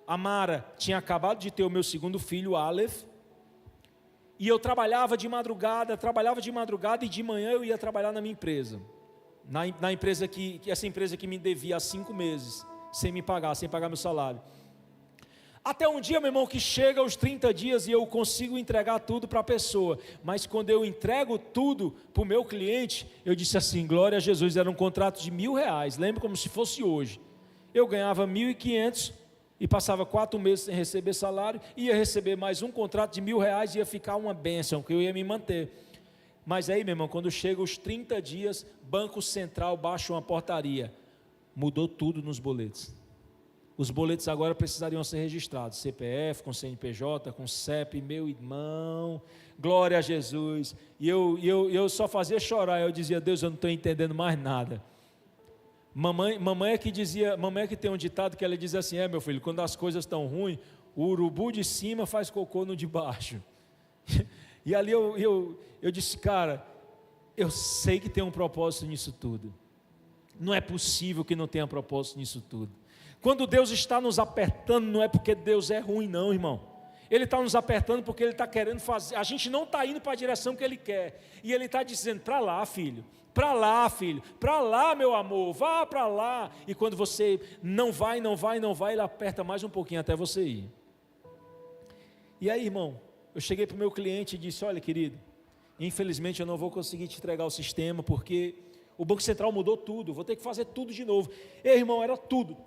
A Mara tinha acabado de ter o meu segundo filho, Aleph, e eu trabalhava de madrugada e de manhã eu ia trabalhar na minha empresa. Na empresa essa empresa que me devia há 5 meses, sem pagar meu salário. Até um dia, meu irmão, que chega aos 30 dias e eu consigo entregar tudo para a pessoa. Mas quando eu entrego tudo para o meu cliente, eu disse assim, glória a Jesus, era um contrato de R$1.000, lembro como se fosse hoje. Eu ganhava 1.500 e passava 4 meses sem receber salário, ia receber mais um contrato de R$1.000 e ia ficar uma bênção, que eu ia me manter. Mas aí, meu irmão, quando chega os 30 dias, Banco Central baixa uma portaria, mudou tudo nos boletos. Os boletos agora precisariam ser registrados, CPF, com CNPJ, com CEP, meu irmão, glória a Jesus. E eu só fazia chorar, eu dizia, Deus, eu não estou entendendo mais nada. Mamãe é que tem um ditado que ela diz assim, meu filho, quando as coisas estão ruins, o urubu de cima faz cocô no de baixo. E ali eu disse, cara, eu sei que tem um propósito nisso tudo. Não é possível que não tenha propósito nisso tudo. Quando Deus está nos apertando, não é porque Deus é ruim não, irmão. Ele está nos apertando porque Ele está querendo fazer, a gente não está indo para a direção que Ele quer. E Ele está dizendo, para lá filho, para lá meu amor, vá para lá. E quando você não vai, Ele aperta mais um pouquinho até você ir. E aí, irmão, eu cheguei para o meu cliente e disse, olha querido, infelizmente eu não vou conseguir te entregar o sistema porque o Banco Central mudou tudo, vou ter que fazer tudo de novo. Ei, irmão, era tudo,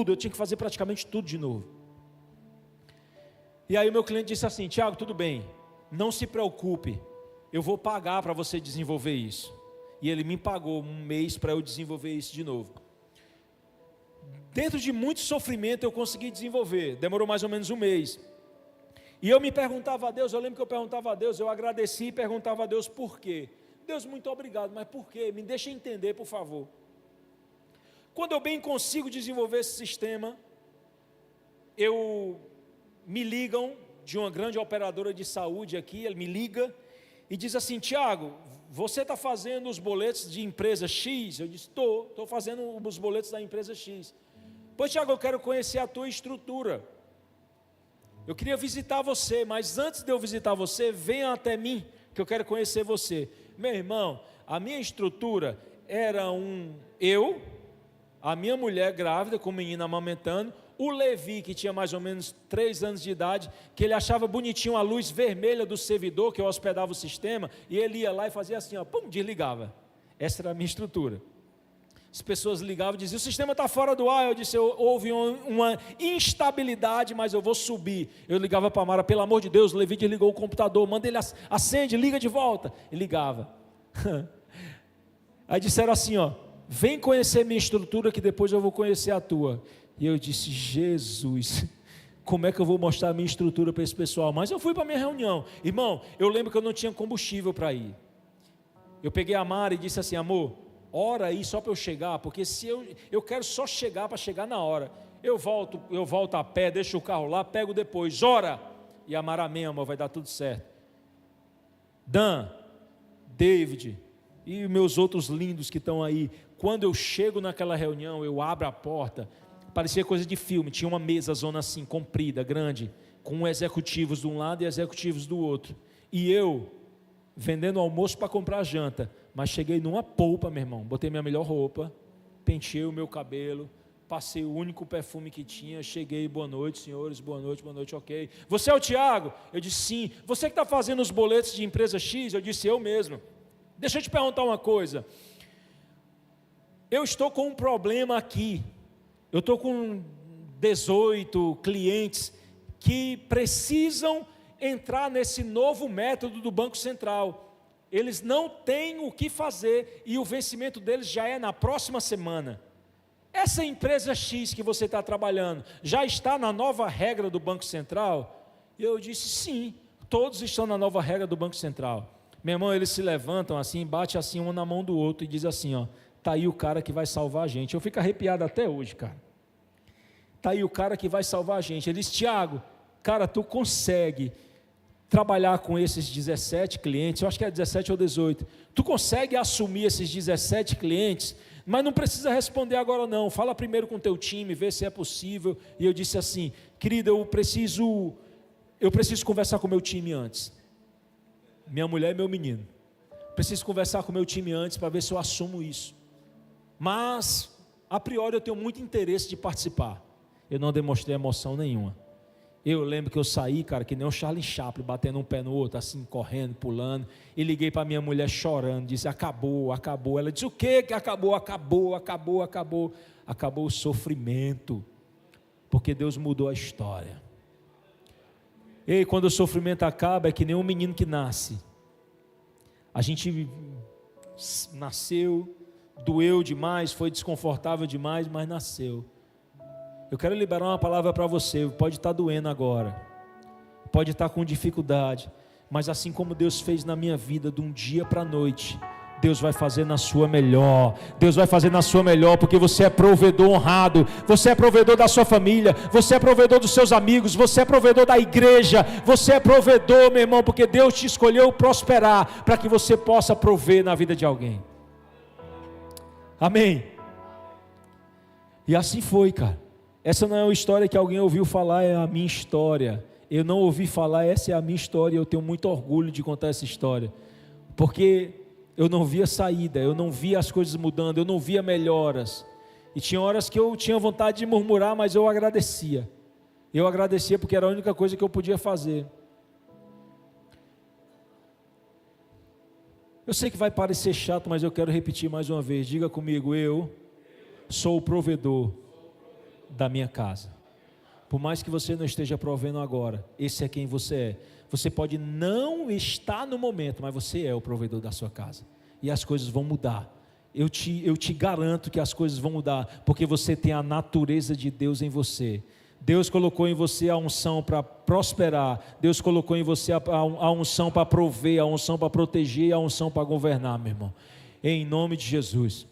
eu tinha que fazer praticamente tudo de novo. E aí o meu cliente disse assim, Tiago, tudo bem, não se preocupe, eu vou pagar para você desenvolver isso. E ele me pagou 1 mês para eu desenvolver isso de novo. Dentro de muito sofrimento eu consegui desenvolver, demorou mais ou menos 1 mês. E eu me perguntava a Deus, eu lembro que eu perguntava a Deus, eu agradeci e perguntava a Deus por quê. Deus, muito obrigado, mas por quê? Me deixa entender, por favor. Quando eu bem consigo desenvolver esse sistema, me ligam de uma grande operadora de saúde aqui, ele me liga e diz assim, Tiago, você está fazendo os boletos de empresa X? Eu disse, estou fazendo os boletos da empresa X. Pois, Tiago, eu quero conhecer a tua estrutura. Eu queria visitar você, mas antes de eu visitar você, venha até mim, que eu quero conhecer você. Meu irmão, a minha estrutura era eu, a minha mulher grávida, com o menino amamentando, o Levi, que tinha mais ou menos 3 anos de idade, que ele achava bonitinho a luz vermelha do servidor, que eu hospedava o sistema, e ele ia lá e fazia assim, ó, pum, desligava. Essa era a minha estrutura. As pessoas ligavam e diziam, o sistema está fora do ar. Eu disse, houve uma instabilidade, mas eu vou subir. Eu ligava para a Mara, pelo amor de Deus, o Levi desligou o computador, manda ele acende, liga de volta. E ligava. Aí disseram assim, ó, vem conhecer minha estrutura que depois eu vou conhecer a tua. E eu disse, Jesus, como é que eu vou mostrar a minha estrutura para esse pessoal? Mas eu fui para a minha reunião. Irmão, eu lembro que eu não tinha combustível para ir. Eu peguei a Mara e disse assim, amor, ora aí só para eu chegar, porque se eu quero só chegar para chegar na hora. Eu volto a pé, deixo o carro lá, pego depois, ora. E a Mara, amém, amor, vai dar tudo certo. Dan, David e meus outros lindos que estão aí, quando eu chego naquela reunião, eu abro a porta, parecia coisa de filme, tinha uma mesa zona assim, comprida, grande, com executivos de um lado e executivos do outro, e eu vendendo almoço para comprar janta, mas cheguei numa polpa, meu irmão, botei minha melhor roupa, penteei o meu cabelo, passei o único perfume que tinha, cheguei, boa noite senhores, boa noite, ok. Você é o Tiago? Eu disse sim. Você que está fazendo os boletos de empresa X? Eu disse eu mesmo. Deixa eu te perguntar uma coisa, eu estou com um problema aqui, eu estou com 18 clientes que precisam entrar nesse novo método do Banco Central. Eles não têm o que fazer e o vencimento deles já é na próxima semana. Essa empresa X que você está trabalhando já está na nova regra do Banco Central? E eu disse sim, todos estão na nova regra do Banco Central. Meu irmão, eles se levantam assim, bate assim um na mão do outro e diz assim, ó, tá aí o cara que vai salvar a gente. Eu fico arrepiado até hoje, cara. Tá aí o cara que vai salvar a gente. Ele diz, Tiago, cara, tu consegue trabalhar com esses 17 clientes, eu acho que é 17 ou 18, tu consegue assumir esses 17 clientes, mas não precisa responder agora não, fala primeiro com o teu time, vê se é possível. E eu disse assim, querida, eu preciso conversar com o meu time antes. Minha mulher e meu menino, preciso conversar com o meu time antes para ver se eu assumo isso, mas a priori eu tenho muito interesse de participar. Eu não demonstrei emoção nenhuma. Eu lembro que eu saí, cara, que nem o Charlie Chaplin, batendo um pé no outro, assim, correndo, pulando, e liguei para minha mulher chorando, disse, acabou, acabou. Ela disse, o quê que acabou? Acabou o sofrimento, porque Deus mudou a história. Ei, quando o sofrimento acaba, é que nem um menino que nasce. A gente nasceu, doeu demais, foi desconfortável demais, mas nasceu. Eu quero liberar uma palavra para você. Pode estar doendo agora, pode estar com dificuldade, mas assim como Deus fez na minha vida, de um dia para a noite, Deus vai fazer na sua melhor. Deus vai fazer na sua melhor, porque você é provedor honrado, você é provedor da sua família, você é provedor dos seus amigos, você é provedor da igreja, você é provedor, meu irmão, porque Deus te escolheu prosperar, para que você possa prover na vida de alguém. Amém? E assim foi, cara. Essa não é uma história que alguém ouviu falar, é a minha história. Eu não ouvi falar, essa é a minha história, e eu tenho muito orgulho de contar essa história, porque eu não via saída, eu não via as coisas mudando, eu não via melhoras, e tinha horas que eu tinha vontade de murmurar, mas eu agradecia porque era a única coisa que eu podia fazer. Eu sei que vai parecer chato, mas eu quero repetir mais uma vez, diga comigo, eu sou o provedor da minha casa. Por mais que você não esteja provendo agora, esse é quem você é. Você pode não estar no momento, mas você é o provedor da sua casa, e as coisas vão mudar. Eu te garanto que as coisas vão mudar, porque você tem a natureza de Deus em você. Deus colocou em você a unção para prosperar, Deus colocou em você a unção para prover, a unção para proteger, a unção para governar, meu irmão, em nome de Jesus.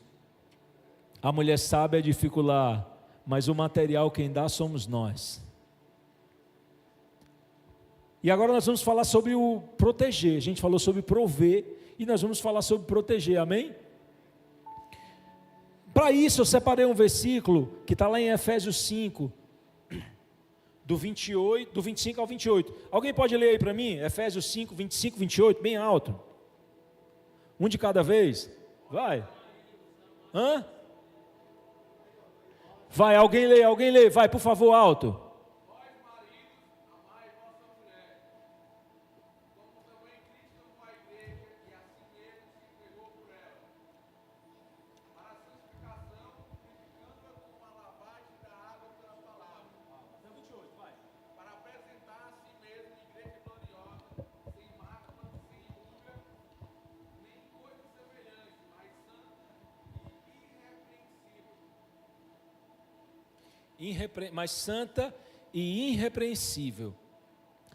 A mulher sábia é dificular, mas o material quem dá somos nós. E agora nós vamos falar sobre o proteger. A gente falou sobre prover, e nós vamos falar sobre proteger, amém? Para isso eu separei um versículo que está lá em Efésios 5, do 25 ao 28. Alguém pode ler aí para mim? Efésios 5, 25, 28, bem alto. Um de cada vez. Vai. Hã? Vai, alguém lê, vai, por favor, alto. Vós, maridos, amai vossa mulher, como também Cristo amou a igreja, e assim ele se entregou por ela, para a santificação, purificando-a com a lavagem da água pela palavra, para apresentar a si mesmo igreja gloriosa, sem mácula, sem ruga, nem coisa semelhante, mas santa e irrepreensível. Mas santa e irrepreensível.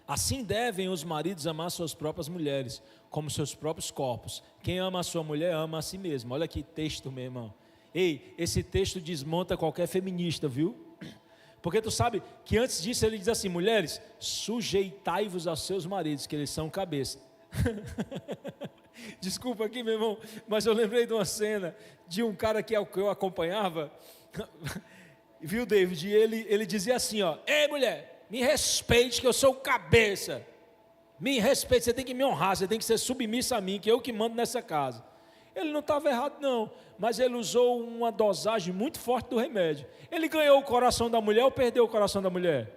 Assim devem os maridos amar suas próprias mulheres, como seus próprios corpos. Quem ama a sua mulher, ama a si mesmo. Olha que texto, meu irmão. Ei, esse texto desmonta qualquer feminista, viu? Porque tu sabe que antes disso ele diz assim, mulheres, sujeitai-vos aos seus maridos, que eles são cabeça. Desculpa aqui, meu irmão, mas eu lembrei de uma cena de um cara que eu acompanhava. Viu, David? E ele dizia assim, ó, ei mulher, me respeite que eu sou o cabeça, me respeite, você tem que me honrar, você tem que ser submissa a mim, que eu que mando nessa casa. Ele não estava errado não, mas ele usou uma dosagem muito forte do remédio. Ele ganhou o coração da mulher ou perdeu o coração da mulher?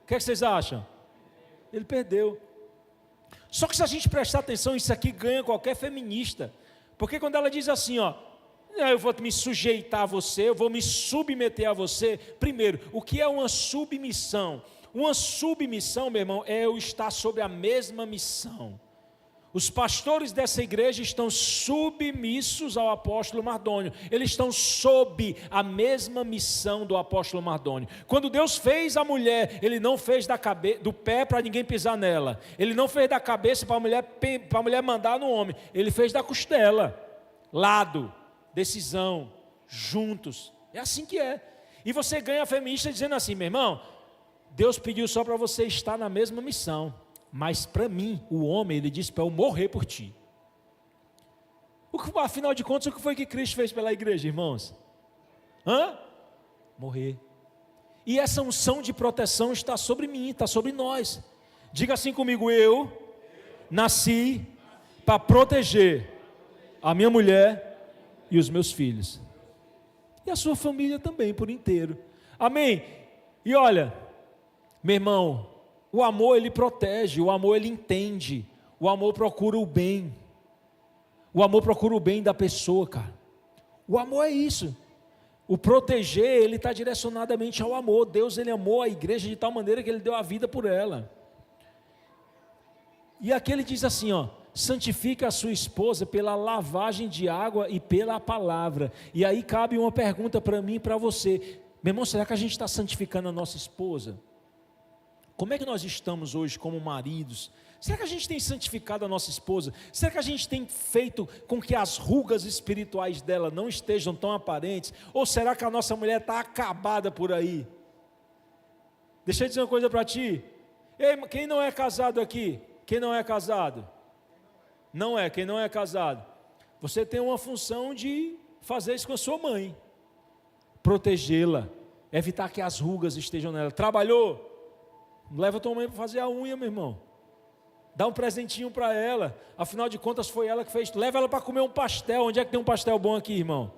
O que é que vocês acham? Ele perdeu. Só que se a gente prestar atenção, isso aqui ganha qualquer feminista, porque quando ela diz assim, ó, eu vou me sujeitar a você, eu vou me submeter a você. Primeiro, o que é uma submissão? Uma submissão, meu irmão, é eu estar sobre a mesma missão. Os pastores dessa igreja estão submissos ao apóstolo Mardônio. Eles estão sob a mesma missão do apóstolo Mardônio. Quando Deus fez a mulher, Ele não fez do pé para ninguém pisar nela. Ele não fez da cabeça para a mulher mandar no homem. Ele fez da costela, lado, decisão, juntos. É assim que é. E você ganha a feminista dizendo assim, meu irmão, Deus pediu só para você estar na mesma missão. Mas para mim, o homem, ele disse para eu morrer por ti. Afinal de contas, o que foi que Cristo fez pela igreja, irmãos? Morrer. E essa unção de proteção está sobre mim, está sobre nós. Diga assim comigo, eu nasci para proteger a minha mulher e os meus filhos. E a sua família também, por inteiro. Amém? E olha, meu irmão, o amor ele protege, o amor ele entende, o amor procura o bem. O amor procura o bem da pessoa, cara. O amor é isso. O proteger, ele está direcionadamente ao amor. Deus, ele amou a igreja de tal maneira que ele deu a vida por ela. E aqui ele diz assim, ó, santifica a sua esposa pela lavagem de água e pela palavra. E aí cabe uma pergunta para mim e para você. Meu irmão, será que a gente está santificando a nossa esposa? Como é que nós estamos hoje como maridos? Será que a gente tem santificado a nossa esposa? Será que a gente tem feito com que as rugas espirituais dela não estejam tão aparentes? Ou será que a nossa mulher está acabada por aí? Deixa eu dizer uma coisa para ti. Ei, quem não é casado aqui? Quem não é casado? Quem não é casado. Você tem uma função de fazer isso com a sua mãe. Protegê-la. Evitar que as rugas estejam nela. Trabalhou? Leva tua mãe para fazer a unha, meu irmão. Dá um presentinho para ela. Afinal de contas foi ela que fez. Leva ela para comer um pastel. Onde é que tem um pastel bom aqui, irmão?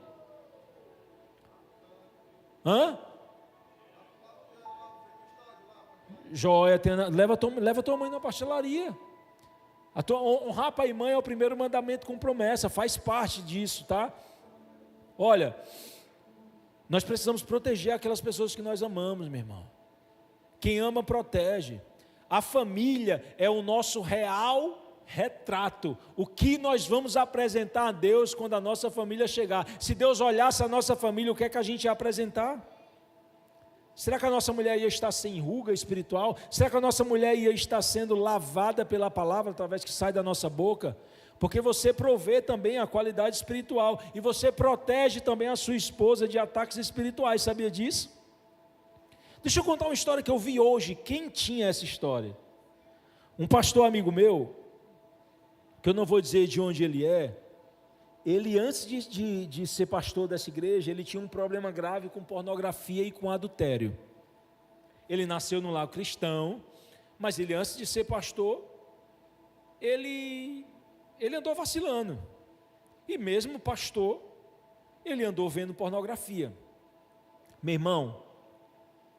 Joia, leva tua mãe na pastelaria. Honrar pai e mãe é o primeiro mandamento com promessa. Faz parte disso, tá? Olha, nós precisamos proteger aquelas pessoas que nós amamos, meu irmão. Quem ama, protege. A família é o nosso real retrato. O que nós vamos apresentar a Deus quando a nossa família chegar? Se Deus olhasse a nossa família, o que é que a gente ia apresentar? Será que a nossa mulher ia estar sem ruga espiritual? Será que a nossa mulher ia estar sendo lavada pela palavra através que sai da nossa boca? Porque você provê também a qualidade espiritual. E você protege também a sua esposa de ataques espirituais. Sabia disso? Deixa eu contar uma história que eu vi hoje. Quem tinha essa história? Um pastor amigo meu, que eu não vou dizer de onde ele é, ele antes de ser pastor dessa igreja, ele tinha um problema grave com pornografia e com adultério. Ele nasceu num lar cristão, mas ele antes de ser pastor, ele andou vacilando. E mesmo pastor, ele andou vendo pornografia. Meu irmão,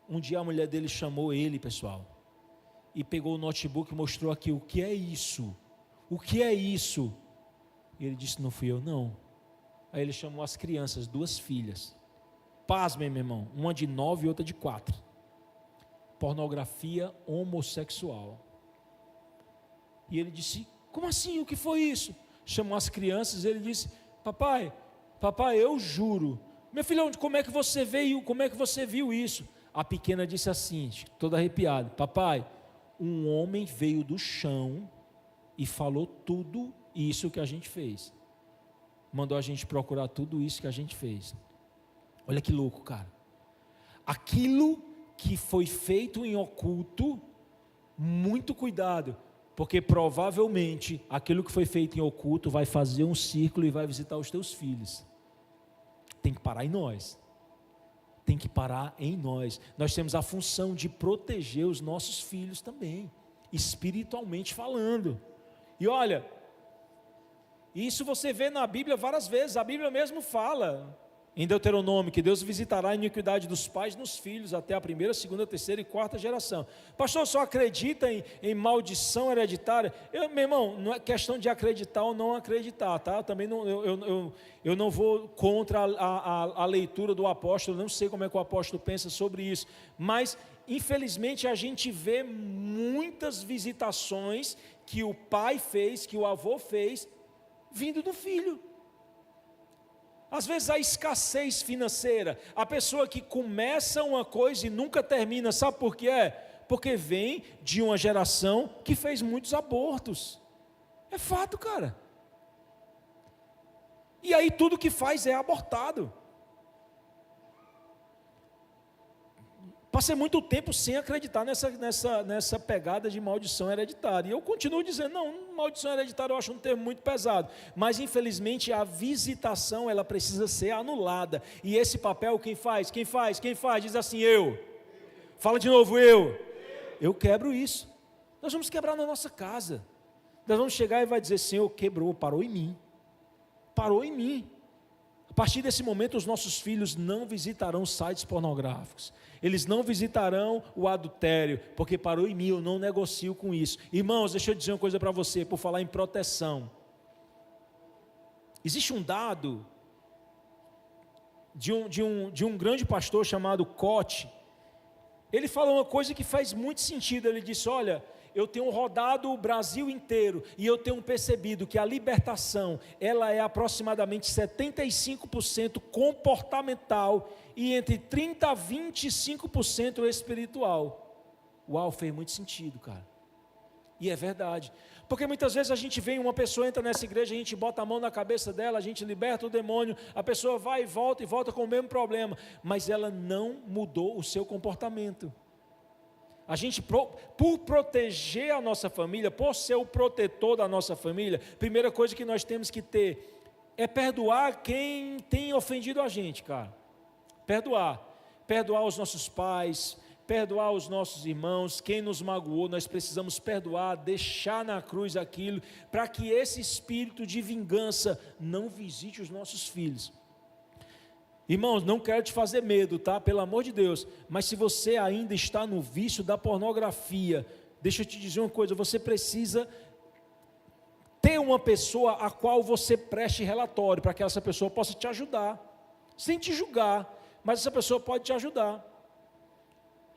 um dia a mulher dele chamou ele, pessoal, e pegou o notebook e mostrou aqui, o que é isso? O que é isso? E ele disse, não fui eu não. Aí ele chamou as crianças, 2 filhas. Pasmem, meu irmão, uma de 9 e outra de 4. Pornografia homossexual. E ele disse, como assim? O que foi isso? Chamou as crianças, ele disse, papai, eu juro. Meu filhão, como é que você viu isso? A pequena disse assim, toda arrepiada, papai, um homem veio do chão e falou tudo isso que a gente fez. Mandou a gente procurar tudo isso que a gente fez. Olha que louco, cara. Aquilo que foi feito em oculto, muito cuidado, porque provavelmente aquilo que foi feito em oculto vai fazer um círculo e vai visitar os teus filhos. Tem que parar em nós. Tem que parar em nós. Nós temos a função de proteger os nossos filhos também, espiritualmente falando. E olha, isso você vê na Bíblia várias vezes. A Bíblia mesmo fala. em Deuteronômio, que Deus visitará a iniquidade dos pais nos filhos até a primeira, segunda, terceira e quarta geração. Pastor, só acredita em maldição hereditária? Meu irmão, não é questão de acreditar ou não acreditar, tá? Também não, eu não vou contra a leitura do apóstolo, não sei como é que o apóstolo pensa sobre isso, mas infelizmente a gente vê muitas visitações que o pai fez, que o avô fez, vindo do filho. Às vezes a escassez financeira, a pessoa que começa uma coisa e nunca termina, sabe por quê? Porque vem de uma geração que fez muitos abortos. É fato, cara. E aí tudo que faz é abortado. Passei muito tempo sem acreditar nessa pegada de maldição hereditária. E eu continuo dizendo, não, maldição hereditária eu acho um termo muito pesado. Mas infelizmente a visitação, ela precisa ser anulada. E esse papel quem faz? Quem faz? Quem faz? Diz assim, eu. Fala de novo, eu. Eu quebro isso. Nós vamos quebrar na nossa casa. Nós vamos chegar e vai dizer, Senhor, quebrou, parou em mim. Parou em mim. A partir desse momento, os nossos filhos não visitarão sites pornográficos. Eles não visitarão o adultério, porque parou em mim, eu não negocio com isso. Irmãos, deixa eu dizer uma coisa para você, por falar em proteção. Existe um dado de um grande pastor chamado Koch. Ele falou uma coisa que faz muito sentido. Ele disse, olha, eu tenho rodado o Brasil inteiro e eu tenho percebido que a libertação, ela é aproximadamente 75% comportamental e entre 30% a 25% espiritual. Uau, fez muito sentido, cara. E é verdade. Porque muitas vezes a gente vê uma pessoa, entra nessa igreja, a gente bota a mão na cabeça dela, a gente liberta o demônio, a pessoa vai e volta com o mesmo problema, mas ela não mudou o seu comportamento. A gente, por proteger a nossa família, por ser o protetor da nossa família, primeira coisa que nós temos que ter é perdoar quem tem ofendido a gente, cara. Perdoar os nossos pais, perdoar os nossos irmãos, quem nos magoou, nós precisamos perdoar, deixar na cruz aquilo, para que esse espírito de vingança não visite os nossos filhos. Irmãos, não quero te fazer medo, tá? Pelo amor de Deus, mas se você ainda está no vício da pornografia, deixa eu te dizer uma coisa, você precisa ter uma pessoa a qual você preste relatório, para que essa pessoa possa te ajudar, sem te julgar, mas essa pessoa pode te ajudar.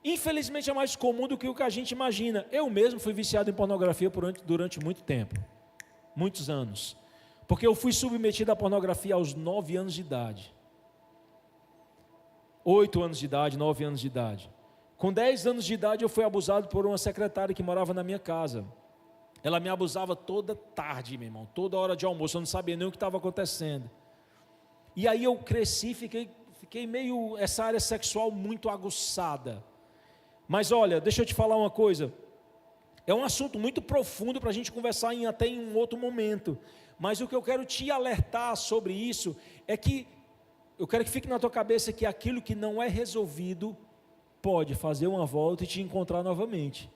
Infelizmente é mais comum do que o que a gente imagina. Eu mesmo fui viciado em pornografia durante muito tempo, muitos anos, porque eu fui submetido à pornografia aos 9 anos de idade. 8 anos de idade, 9 anos de idade. Com 10 anos de idade eu fui abusado por uma secretária que morava na minha casa. Ela me abusava toda tarde, meu irmão, toda hora de almoço, eu não sabia nem o que estava acontecendo. E aí eu cresci, fiquei meio, essa área sexual muito aguçada. Mas olha, deixa eu te falar uma coisa, é um assunto muito profundo para a gente conversar até em um outro momento. Mas o que eu quero te alertar sobre isso é que eu quero que fique na tua cabeça que aquilo que não é resolvido pode fazer uma volta e te encontrar novamente,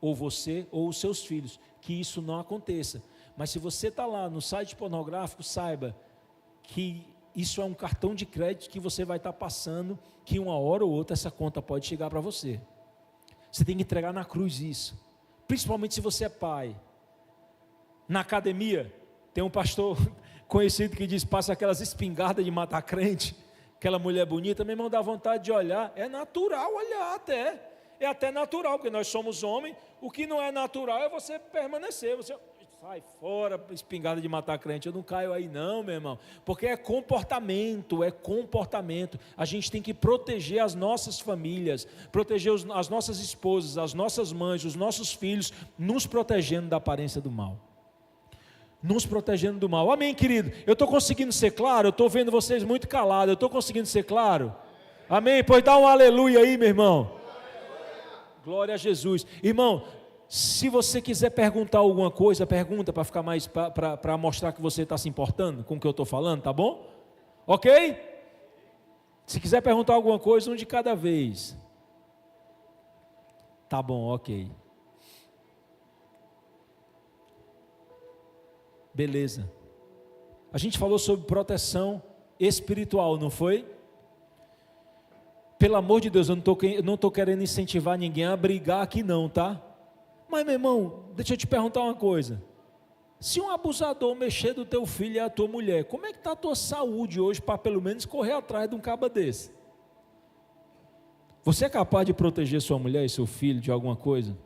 ou você ou os seus filhos, que isso não aconteça. Mas se você está lá no site pornográfico, saiba que isso é um cartão de crédito que você vai estar passando, que uma hora ou outra essa conta pode chegar para você. Você tem que entregar na cruz isso, principalmente se você é pai. Na academia, tem um pastor conhecido que diz, passa aquelas espingardas de matar crente, aquela mulher bonita, meu irmão, dá vontade de olhar, é natural olhar até, é até natural, porque nós somos homens, o que não é natural é você permanecer, você sai fora, espingarda de matar crente, eu não caio aí não, meu irmão, porque é comportamento, a gente tem que proteger as nossas famílias, proteger as nossas esposas, as nossas mães, os nossos filhos, nos protegendo da aparência do mal. Nos protegendo do mal, amém, querido? Eu estou conseguindo ser claro? Eu estou vendo vocês muito calados, eu estou conseguindo ser claro? Amém? Pois dá um aleluia aí, meu irmão. Glória a Jesus. Irmão, se você quiser perguntar alguma coisa, pergunta para ficar mais, para mostrar que você está se importando com o que eu estou falando, tá bom? Ok? Se quiser perguntar alguma coisa, um de cada vez. Tá bom, ok. Beleza. A gente falou sobre proteção espiritual, não foi? Pelo amor de Deus, eu não estou querendo incentivar ninguém a brigar aqui não, tá? Mas meu irmão, deixa eu te perguntar uma coisa. Se um abusador mexer do teu filho e a tua mulher, como é que está a tua saúde hoje para pelo menos correr atrás de um caba desse? Você é capaz de proteger sua mulher e seu filho de alguma coisa?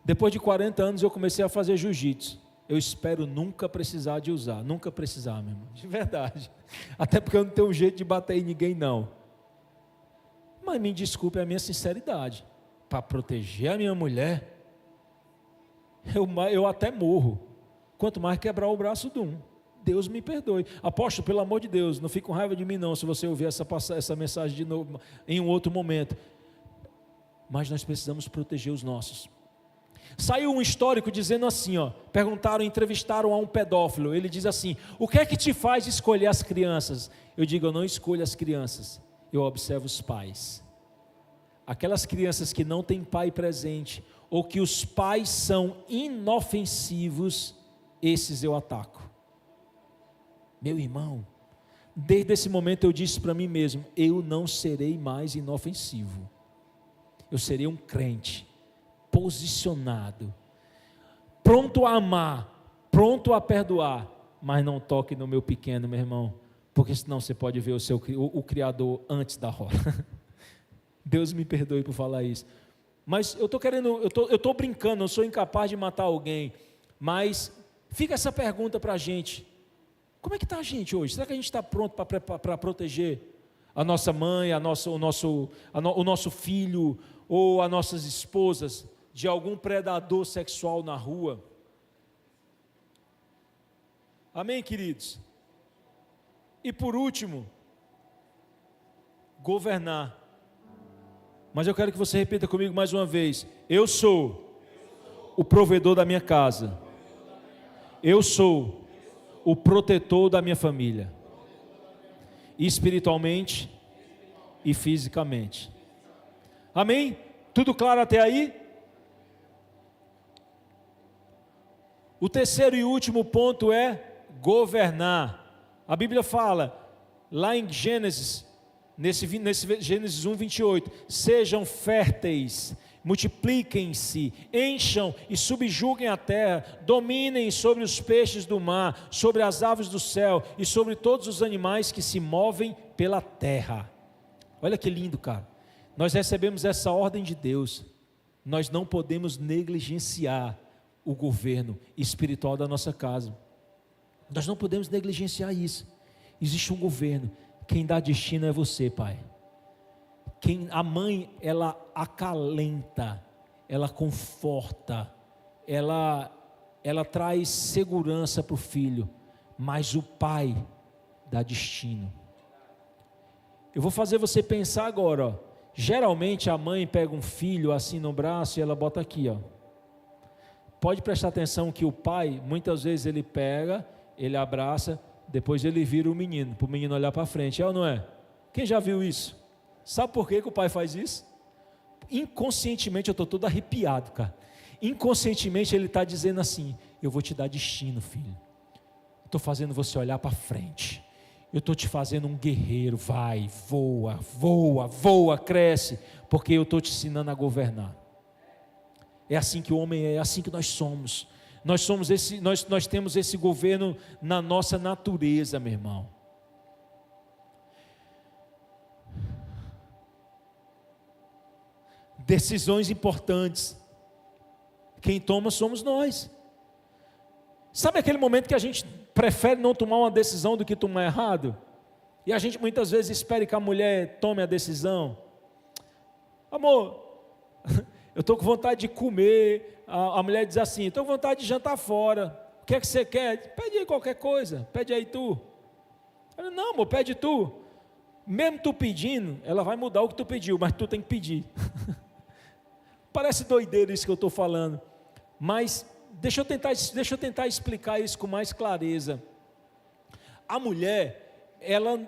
Depois de 40 anos eu comecei a fazer jiu-jitsu. Eu espero nunca precisar de usar, nunca precisar, meu irmão, de verdade. Até porque eu não tenho um jeito de bater em ninguém não. Mas me desculpe a minha sinceridade. Para proteger a minha mulher, eu até morro. Quanto mais quebrar o braço de um. Deus me perdoe. Apóstolo, pelo amor de Deus, não fique com raiva de mim não, se você ouvir essa mensagem de novo em um outro momento. Mas nós precisamos proteger os nossos. Saiu um histórico dizendo assim, entrevistaram a um pedófilo, ele diz assim: o que é que te faz escolher as crianças? Eu digo, eu não escolho as crianças, eu observo os pais. Aquelas crianças que não têm pai presente, ou que os pais são inofensivos, esses eu ataco. Meu irmão, desde esse momento eu disse para mim mesmo, eu não serei mais inofensivo, eu serei um crente, posicionado, pronto a amar, pronto a perdoar, mas não toque no meu pequeno, meu irmão, porque senão você pode ver o Criador antes da hora. Deus me perdoe por falar isso, mas eu estou brincando, eu sou incapaz de matar alguém, mas fica essa pergunta para a gente: como é que está a gente hoje? Será que a gente está pronto para proteger a nossa mãe, o nosso filho, ou as nossas esposas, de algum predador sexual na rua? Amém, queridos? E por último, governar. Mas eu quero que você repita comigo mais uma vez: eu sou o provedor da minha casa, eu sou o protetor da minha família, espiritualmente e fisicamente. Amém? Tudo claro até aí? O terceiro e último ponto é governar. A Bíblia fala, lá em Gênesis, nesse Gênesis 1:28, sejam férteis, multipliquem-se, encham e subjuguem a terra, dominem sobre os peixes do mar, sobre as aves do céu e sobre todos os animais que se movem pela terra. Olha que lindo, cara. Nós recebemos essa ordem de Deus, nós não podemos negligenciar o governo espiritual da nossa casa, nós não podemos negligenciar isso. Existe um governo, quem dá destino é você, pai. A mãe, ela acalenta, ela conforta, ela traz segurança para o filho, mas o pai dá destino. Eu vou fazer você pensar agora, geralmente a mãe pega um filho assim no braço e ela bota aqui, Pode prestar atenção que o pai, muitas vezes ele pega, ele abraça, depois ele vira o menino, para o menino olhar para frente, é ou não é? Quem já viu isso? Sabe por que o pai faz isso? Inconscientemente, eu estou todo arrepiado, cara. Inconscientemente ele está dizendo assim: eu vou te dar destino, filho. Estou fazendo você olhar para frente. Eu estou te fazendo um guerreiro. Vai, voa, voa, voa, cresce. Porque eu estou te ensinando a governar. É assim que o homem é assim que nós somos. Nós temos esse governo na nossa natureza, meu irmão. Decisões importantes, quem toma somos nós. Sabe aquele momento que a gente prefere não tomar uma decisão do que tomar errado? E a gente muitas vezes espera que a mulher tome a decisão. Amor, eu estou com vontade de comer. A mulher diz assim: estou com vontade de jantar fora. O que é que você quer? Pede aí qualquer coisa, pede aí tu. Eu digo, não, amor, pede tu. Mesmo tu pedindo, ela vai mudar o que tu pediu, mas tu tem que pedir. Parece doideira isso que eu estou falando, mas deixa eu tentar explicar isso com mais clareza. A mulher, ela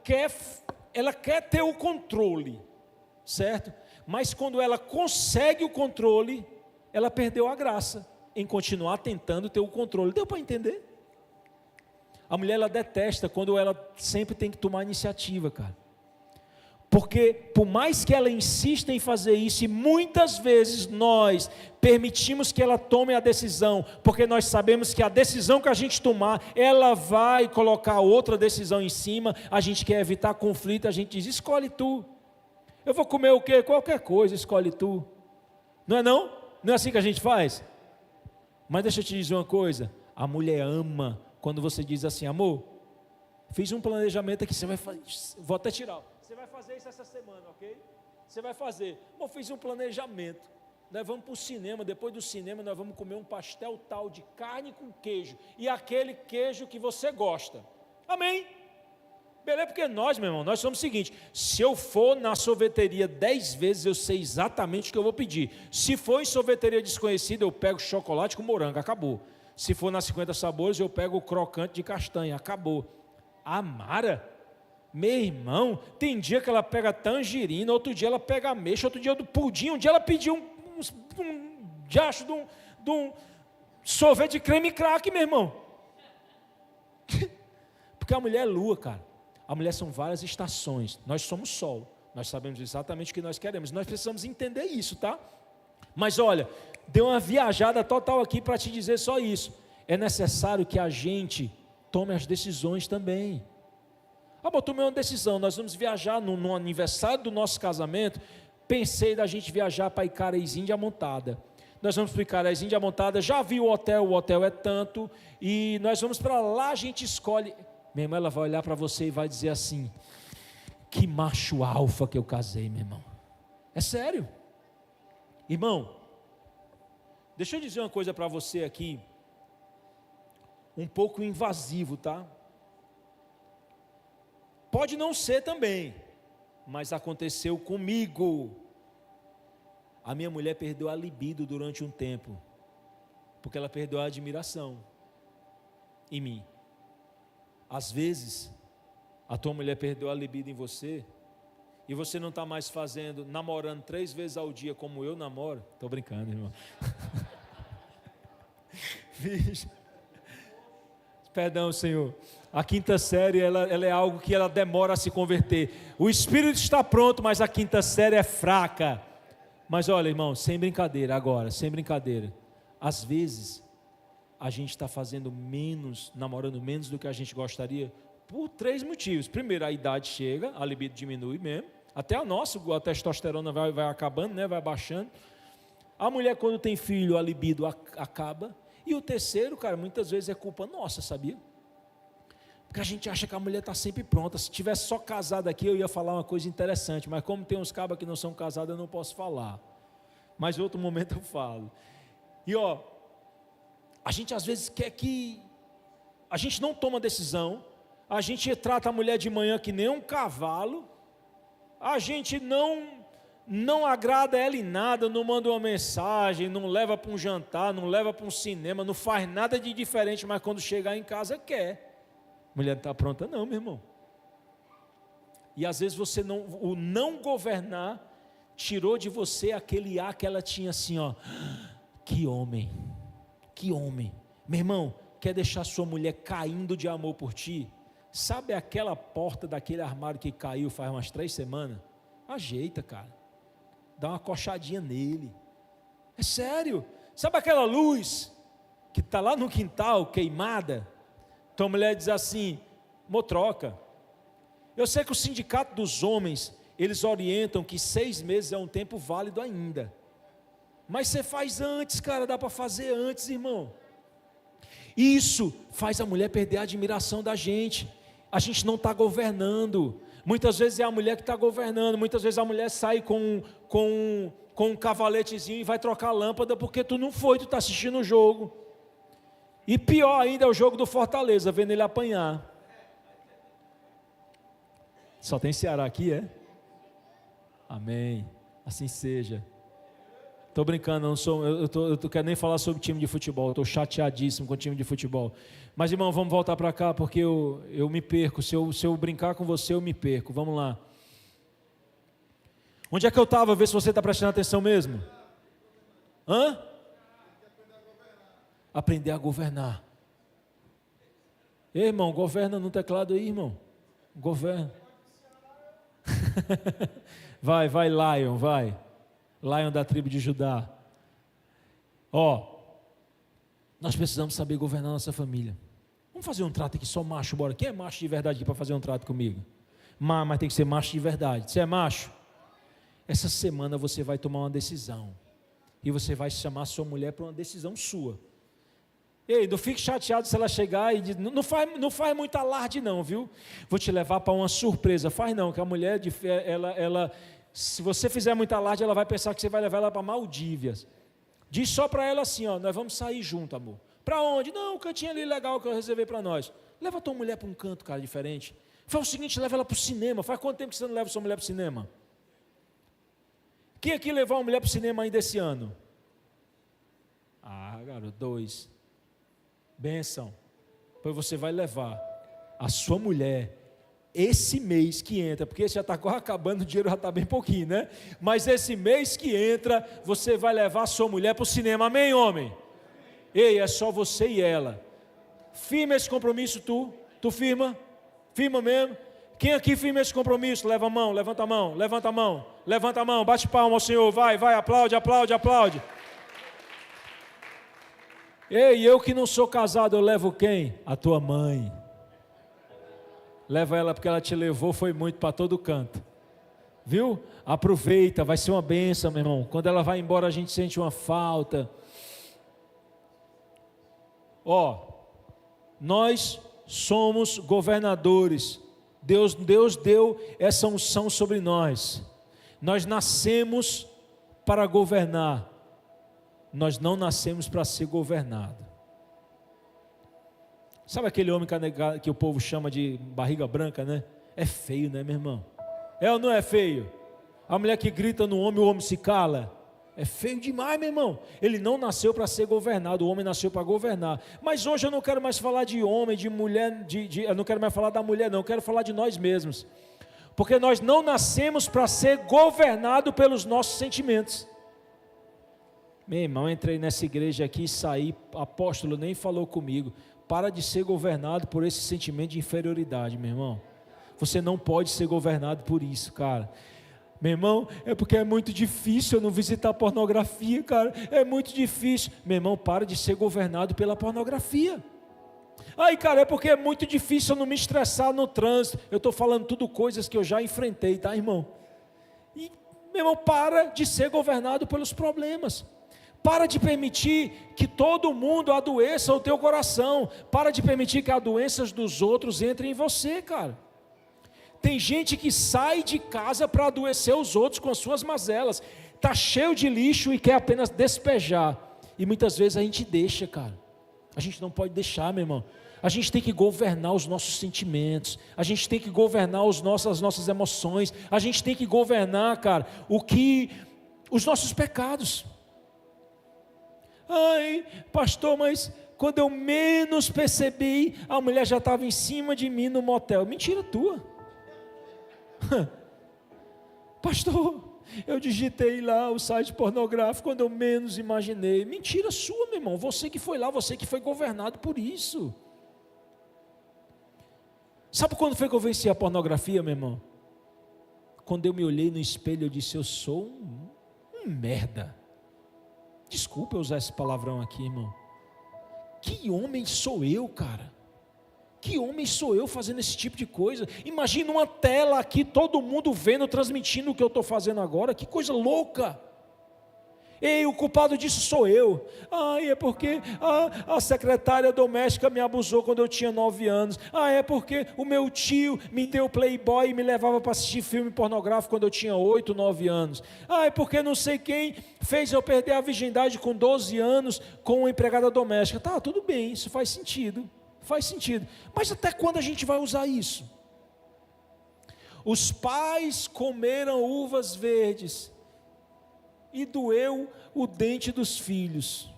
quer ter o controle, certo? Mas quando ela consegue o controle, ela perdeu a graça em continuar tentando ter o controle. Deu para entender? A mulher, ela detesta quando ela sempre tem que tomar iniciativa, cara. Porque por mais que ela insista em fazer isso, e muitas vezes nós permitimos que ela tome a decisão, porque nós sabemos que a decisão que a gente tomar, ela vai colocar outra decisão em cima, a gente quer evitar conflito, a gente diz, escolhe tu. Eu vou comer o quê? Qualquer coisa, escolhe tu. Não é não? Não é assim que a gente faz? Mas deixa eu te dizer uma coisa, a mulher ama quando você diz assim, amor, fiz um planejamento aqui, você vai fazer, vou até tirar. Você vai fazer isso essa semana, ok? Você vai fazer. Eu fiz um planejamento. Nós vamos para o cinema. Depois do cinema, nós vamos comer um pastel tal de carne com queijo. E aquele queijo que você gosta. Amém? Beleza? Porque nós, meu irmão, nós somos o seguinte: se eu for na sorveteria 10 vezes, eu sei exatamente o que eu vou pedir. Se for em sorveteria desconhecida, eu pego chocolate com morango. Acabou. Se for na 50 sabores, eu pego o crocante de castanha. Acabou. A Mara, meu irmão, tem dia que ela pega tangerina, outro dia ela pega ameixa, outro dia do pudim, um dia ela pediu um diacho de um sorvete de creme crack, meu irmão. Porque a mulher é lua, cara. A mulher são várias estações, nós somos sol, nós sabemos exatamente o que nós queremos, nós precisamos entender isso, tá? Mas olha, deu uma viajada total aqui para te dizer só isso, é necessário que a gente tome as decisões também. Eu tomei uma decisão, nós vamos viajar no aniversário do nosso casamento, pensei da gente viajar para Icarezinho de Amontada. Nós vamos para Icarezinho de Amontada, já vi o hotel é tanto, e nós vamos para lá, a gente escolhe. Minha irmã, ela vai olhar para você e vai dizer assim, que macho alfa que eu casei, meu irmão. É sério. Irmão, deixa eu dizer uma coisa para você aqui, um pouco invasivo, tá? Pode não ser também, mas aconteceu comigo. A minha mulher perdeu a libido durante um tempo, porque ela perdeu a admiração em mim. Às vezes, a tua mulher perdeu a libido em você, e você não está mais namorando 3 vezes ao dia como eu namoro. Estou brincando, irmão. Vixe. Perdão, Senhor. A quinta série, ela é algo que ela demora a se converter. O espírito está pronto, mas a quinta série é fraca. Mas olha, irmão, sem brincadeira agora, sem brincadeira. Às vezes, a gente está fazendo menos, namorando menos do que a gente gostaria, por 3 motivos. Primeiro, a idade chega, a libido diminui mesmo. Até a testosterona vai acabando, né? Vai baixando. A mulher, quando tem filho, a libido acaba. E o terceiro, cara, muitas vezes é culpa nossa, sabia? Porque a gente acha que a mulher está sempre pronta. Se tivesse só casado aqui, eu ia falar uma coisa interessante, mas como tem uns cabas que não são casados, eu não posso falar. Mas em outro momento eu falo. E ó, a gente às vezes quer que... A gente não toma decisão, a gente trata a mulher de manhã que nem um cavalo, a gente não agrada ela em nada, não manda uma mensagem, não leva para um jantar, não leva para um cinema, não faz nada de diferente, mas quando chegar em casa quer. Mulher não está pronta não, meu irmão. E às vezes o não governar tirou de você aquele ar que ela tinha assim, ó. Que homem, que homem. Meu irmão, quer deixar sua mulher caindo de amor por ti? Sabe aquela porta daquele armário que caiu faz umas 3 semanas? Ajeita, cara. Dá uma coxadinha nele. É sério. Sabe aquela luz que está lá no quintal, queimada? Então a mulher diz assim, troca. Eu sei que o sindicato dos homens, eles orientam que 6 meses é um tempo válido ainda. Mas você faz antes, cara, dá para fazer antes, irmão. Isso faz a mulher perder a admiração da gente. A gente não está governando. Muitas vezes é a mulher que está governando. Muitas vezes a mulher sai com um cavaletezinho e vai trocar a lâmpada porque tu não foi, tu está assistindo o jogo. E pior ainda é o jogo do Fortaleza, vendo ele apanhar. Só tem Ceará aqui, é? Amém. Assim seja. Estou brincando, eu não quero nem falar sobre time de futebol, estou chateadíssimo com o time de futebol. Mas irmão, vamos voltar para cá, porque eu me perco, se eu brincar com você eu me perco, vamos lá. Onde é que eu estava? Vê se você está prestando atenção mesmo. Aprender a governar. Ei, irmão, governa no teclado aí, irmão. Governa. Vai, Lion, vai. Lion da tribo de Judá. Nós precisamos saber governar nossa família. Vamos fazer um trato aqui, só macho, bora. Quem é macho de verdade aqui para fazer um trato comigo? Mas tem que ser macho de verdade. Você é macho? Essa semana você vai tomar uma decisão. E você vai chamar sua mulher para uma decisão sua. Ei, não fique chateado se ela chegar e diz, não faz muito alarde não, viu? Vou te levar para uma surpresa. Faz não, que a mulher, ela, se você fizer muito alarde, ela vai pensar que você vai levar ela para Maldívias. Diz só para ela assim, nós vamos sair junto, amor. Para onde? Não, um cantinho ali legal que eu reservei para nós. Leva a tua mulher para um canto, cara, diferente. Faz o seguinte, leva ela para o cinema. Faz quanto tempo que você não leva sua mulher para o cinema? Quem aqui levou uma mulher para o cinema ainda esse ano? Garoto, 2. Bênção. Pois você vai levar a sua mulher esse mês que entra, porque já está quase acabando, o dinheiro já está bem pouquinho, né? Mas esse mês que entra, você vai levar a sua mulher para o cinema, amém, homem? Ei, é só você e ela. Firma esse compromisso, tu firma? Firma mesmo? Quem aqui firma esse compromisso? Leva a mão, levanta a mão, levanta a mão, levanta a mão, bate palma ao Senhor, vai, aplaude, aplaude, aplaude. Ei, eu que não sou casado, eu levo quem? A tua mãe. Leva ela porque ela te levou, foi muito para todo canto. Viu? Aproveita, vai ser uma bênção, meu irmão. Quando ela vai embora, a gente sente uma falta. Nós somos governadores. Deus deu essa unção sobre nós. Nós nascemos para governar. Nós não nascemos para ser governado. Sabe aquele homem que o povo chama de barriga branca, né? É feio, né, meu irmão? É ou não é feio? A mulher que grita no homem, o homem se cala. É feio demais, meu irmão. Ele não nasceu para ser governado, o homem nasceu para governar. Mas hoje eu não quero mais falar de homem, de mulher, eu não quero mais falar da mulher, não. Eu quero falar de nós mesmos. Porque nós não nascemos para ser governado pelos nossos sentimentos. Meu irmão, entrei nessa igreja aqui e saí, apóstolo nem falou comigo. Para de ser governado por esse sentimento de inferioridade, meu irmão. Você não pode ser governado por isso, cara. Meu irmão, é porque é muito difícil eu não visitar pornografia, cara. É muito difícil. Meu irmão, para de ser governado pela pornografia. Ai, cara, é porque é muito difícil eu não me estressar no trânsito. Eu estou falando tudo coisas que eu já enfrentei, tá, irmão? E, meu irmão, para de ser governado pelos problemas. Para de permitir que todo mundo adoeça o teu coração. Para de permitir que as doenças dos outros entrem em você, cara. Tem gente que sai de casa para adoecer os outros com as suas mazelas. Está cheio de lixo e quer apenas despejar. E muitas vezes a gente deixa, cara. A gente não pode deixar, meu irmão. A gente tem que governar os nossos sentimentos. A gente tem que governar as nossas emoções. A gente tem que governar, cara, os nossos pecados. Ai, pastor, mas quando eu menos percebi, a mulher já estava em cima de mim no motel. Mentira tua. Pastor, eu digitei lá o site pornográfico quando eu menos imaginei. Mentira sua, meu irmão. Você que foi lá, você que foi governado por isso. Sabe quando foi que eu venci a pornografia, meu irmão? Quando eu me olhei no espelho, eu disse: eu sou um merda. Desculpa eu usar esse palavrão aqui, irmão. Que homem sou eu, cara? Que homem sou eu fazendo esse tipo de coisa? Imagina uma tela aqui, todo mundo vendo, transmitindo o que eu estou fazendo agora. Que coisa louca. Ei, o culpado disso sou eu. É porque a secretária doméstica me abusou quando eu tinha 9 anos. É porque o meu tio me deu Playboy e me levava para assistir filme pornográfico quando eu tinha 8, 9 anos. É porque não sei quem fez eu perder a virgindade com 12 anos com uma empregada doméstica. Tá, tudo bem, isso faz sentido. Faz sentido. Mas até quando a gente vai usar isso? Os pais comeram uvas verdes e doeu o dente dos filhos.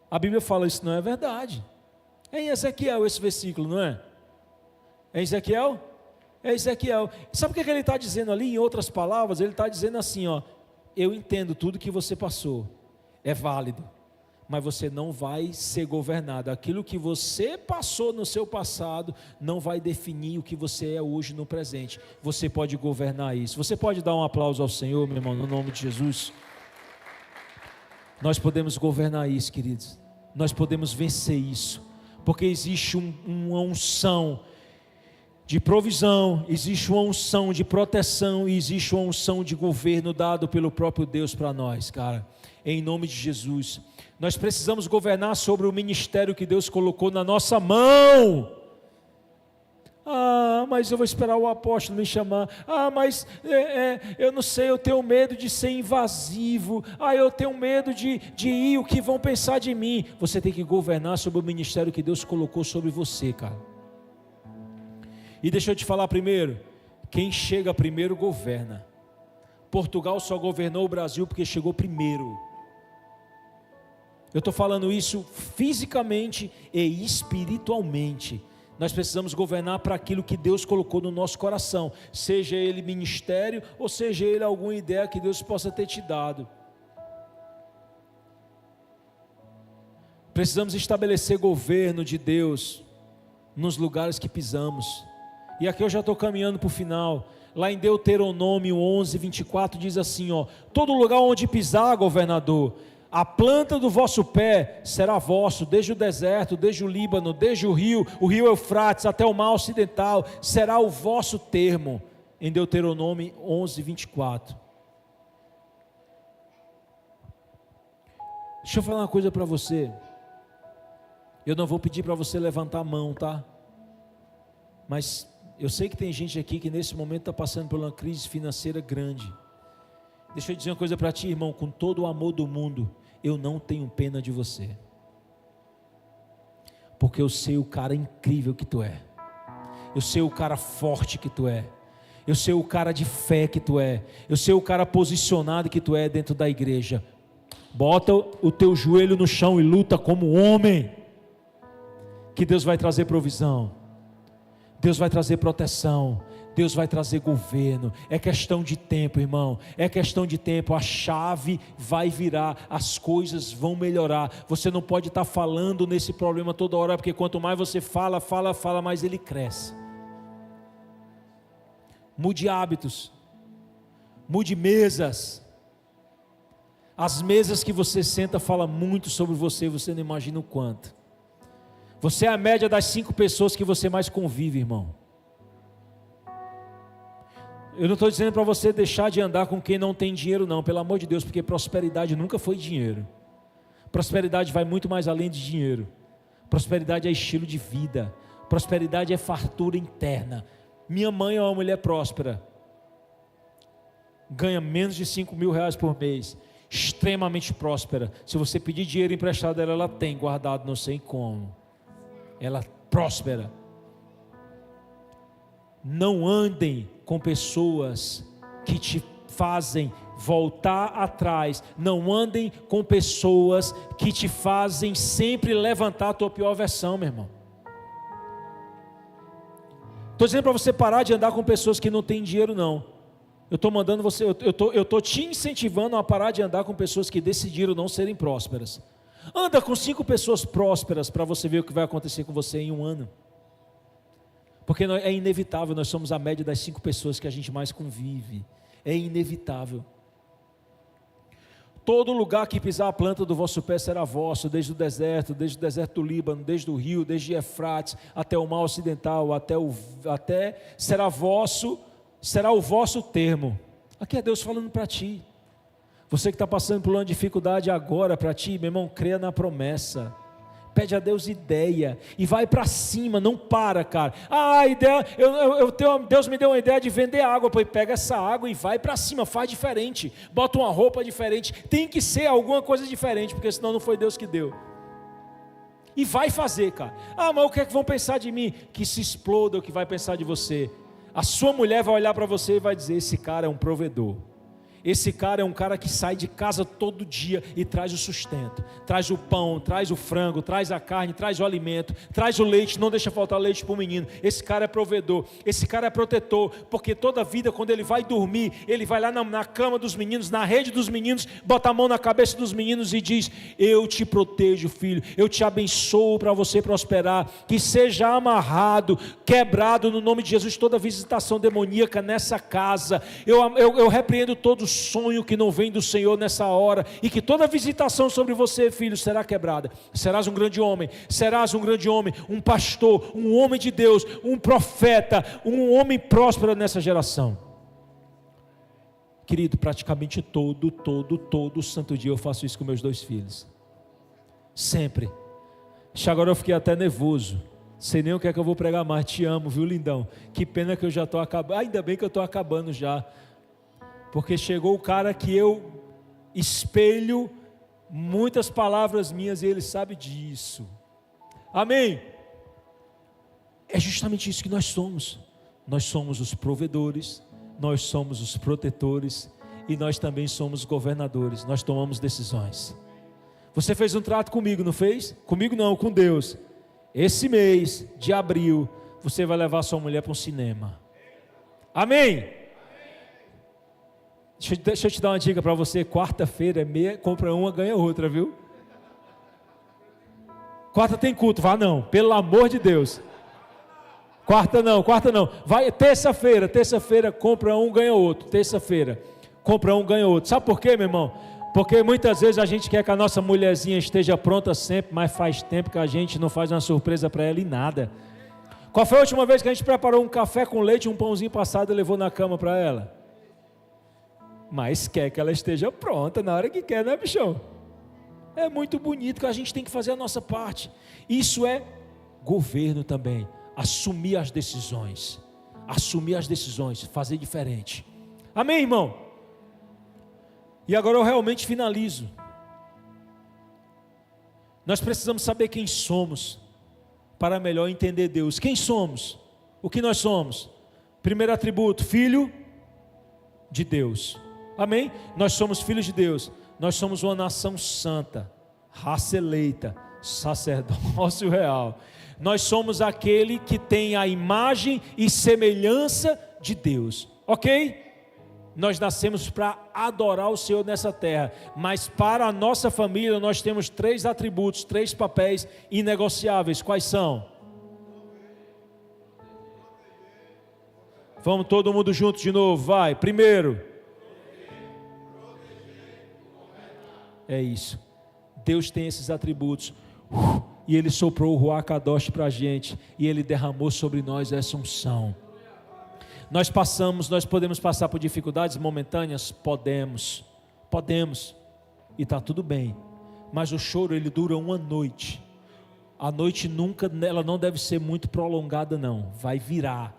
A Bíblia fala isso, não é verdade? É em Ezequiel esse versículo, não é? É Ezequiel? É Ezequiel. Sabe o que ele está dizendo ali? Em outras palavras, ele está dizendo assim, eu entendo tudo que você passou, é válido, mas você não vai ser governado. Aquilo que você passou no seu passado não vai definir o que você é hoje no presente. Você pode governar isso. Você pode dar um aplauso ao Senhor, meu irmão, no nome de Jesus. Nós podemos governar isso, queridos. Nós podemos vencer isso, porque existe uma unção de provisão, existe uma unção de proteção e existe uma unção de governo dado pelo próprio Deus para nós, cara. Em nome de Jesus. Nós precisamos governar sobre o ministério que Deus colocou na nossa mão. Ah, mas eu vou esperar o apóstolo me chamar. Ah, mas eu não sei, eu tenho medo de ser invasivo. Ah, eu tenho medo de ir, o que vão pensar de mim? Você tem que governar sobre o ministério que Deus colocou sobre você, cara. E deixa eu te falar primeiro, quem chega primeiro governa. Portugal só governou o Brasil porque chegou primeiro. Eu estou falando isso fisicamente e espiritualmente. Nós precisamos governar para aquilo que Deus colocou no nosso coração, seja ele ministério ou seja ele alguma ideia que Deus possa ter te dado. Precisamos estabelecer governo de Deus nos lugares que pisamos. E aqui eu já estou caminhando para o final. Lá em Deuteronômio 11, 24 diz assim, ó: todo lugar onde pisar, governador, a planta do vosso pé será vosso, desde o deserto, desde o Líbano, desde o rio Eufrates até o mar ocidental, será o vosso termo. Em Deuteronômio 11, 24. Deixa eu falar uma coisa para você. Eu não vou pedir para você levantar a mão, tá? Mas eu sei que tem gente aqui que nesse momento está passando por uma crise financeira grande. Deixa eu dizer uma coisa para ti, irmão, com todo o amor do mundo, eu não tenho pena de você, porque eu sei o cara incrível que tu é, eu sei o cara forte que tu é, eu sei o cara de fé que tu é, eu sei o cara posicionado que tu é dentro da igreja. Bota o teu joelho no chão e luta como homem, que Deus vai trazer provisão, Deus vai trazer proteção, Deus vai trazer governo. É questão de tempo, irmão, é questão de tempo. A chave vai virar, as coisas vão melhorar. Você não pode estar falando nesse problema toda hora, porque quanto mais você fala, mais ele cresce. Mude hábitos, mude mesas. As mesas que você senta falam muito sobre você, você não imagina o quanto. Você é a média das 5 pessoas que você mais convive, irmão. Eu não estou dizendo para você deixar de andar com quem não tem dinheiro não, pelo amor de Deus, porque prosperidade nunca foi dinheiro. Prosperidade vai muito mais além de dinheiro. Prosperidade é estilo de vida. Prosperidade é fartura interna. Minha mãe é uma mulher próspera, ganha menos de 5 mil reais por mês, extremamente próspera. Se você pedir dinheiro emprestado dela, ela tem guardado, não sei como. Ela é próspera. Não andem com pessoas que te fazem voltar atrás. Não andem com pessoas que te fazem sempre levantar a tua pior versão, meu irmão. Estou dizendo para você parar de andar com pessoas que não têm dinheiro, não. Eu estou mandando você, eu estou te incentivando a parar de andar com pessoas que decidiram não serem prósperas. Anda com 5 pessoas prósperas para você ver o que vai acontecer com você em um ano. Porque é inevitável, nós somos a média das 5 pessoas que a gente mais convive. É inevitável. Todo lugar que pisar a planta do vosso pé será vosso, desde o deserto do Líbano, desde o rio, desde Eufrates, até o mar ocidental, até será vosso, será o vosso termo. Aqui é Deus falando para ti. Você que está passando por uma dificuldade agora, para ti, meu irmão, creia na promessa. Pede a Deus ideia e vai para cima, não para, cara. Ah, ideia, Deus me deu uma ideia de vender água. Pois pega essa água e vai para cima, faz diferente, bota uma roupa diferente. Tem que ser alguma coisa diferente, porque senão não foi Deus que deu. E vai fazer, cara. Ah, mas o que é que vão pensar de mim? Que se exploda o que vai pensar de você. A sua mulher vai olhar para você e vai dizer: esse cara é um provedor. Esse cara é um cara que sai de casa todo dia e traz o sustento, traz o pão, traz o frango, traz a carne, traz o alimento, traz o leite, não deixa faltar leite para o menino. Esse cara é provedor, esse cara é protetor, porque toda vida quando ele vai dormir, ele vai lá na cama dos meninos, na rede dos meninos, bota a mão na cabeça dos meninos e diz: eu te protejo, filho, eu te abençoo para você prosperar, que seja amarrado, quebrado no nome de Jesus toda visitação demoníaca nessa casa. Eu repreendo todo sonho que não vem do Senhor nessa hora, e que toda visitação sobre você, filho, será quebrada. Serás um grande homem, um pastor, um homem de Deus, um profeta, um homem próspero nessa geração. Querido, praticamente todo santo dia eu faço isso com meus 2 filhos, sempre. Agora eu fiquei até nervoso, sei nem o que é que eu vou pregar mais. Te amo, viu, lindão? Que pena que eu já estou acabando, ainda bem que eu estou acabando já, porque chegou o cara que eu espelho muitas palavras minhas e ele sabe disso. Amém? É justamente isso que nós somos os provedores, nós somos os protetores e nós também somos governadores. Nós tomamos decisões. Você fez um trato comigo, não fez? Comigo não, com Deus. Esse mês de abril você vai levar sua mulher para um cinema. Amém? Deixa eu te dar uma dica para você. Quarta-feira é meia, compra uma, ganha outra, viu? Quarta tem culto, vá não, pelo amor de Deus. Quarta não, vai terça-feira, compra um, ganha outro. Terça-feira, compra um, ganha outro. Sabe por quê, meu irmão? Porque muitas vezes a gente quer que a nossa mulherzinha esteja pronta sempre, mas faz tempo que a gente não faz uma surpresa para ela e nada. Qual foi a última vez que a gente preparou um café com leite, um pãozinho passado e levou na cama para ela? Mas quer que ela esteja pronta na hora que quer, né, bichão? É muito bonito que a gente tem que fazer a nossa parte. Isso é governo também. Assumir as decisões, fazer diferente. Amém, irmão? E agora eu realmente finalizo. Nós precisamos saber quem somos, para melhor entender Deus. Quem somos? O que nós somos? Primeiro atributo, filho de Deus. Amém? Nós somos filhos de Deus. Nós somos uma nação santa, raça eleita, sacerdócio real. Nós somos aquele que tem a imagem e semelhança de Deus, ok? Nós nascemos para adorar o Senhor nessa terra, mas para a nossa família nós temos 3 atributos, 3 papéis inegociáveis. Quais são? Vamos todo mundo junto de novo, vai. Primeiro, é isso. Deus tem esses atributos. E Ele soprou o Ruach Kadosh para a gente, e Ele derramou sobre nós essa unção. Nós podemos passar por dificuldades momentâneas? Podemos, e está tudo bem, mas o choro ele dura uma noite. A noite ela não deve ser muito prolongada não, vai virar.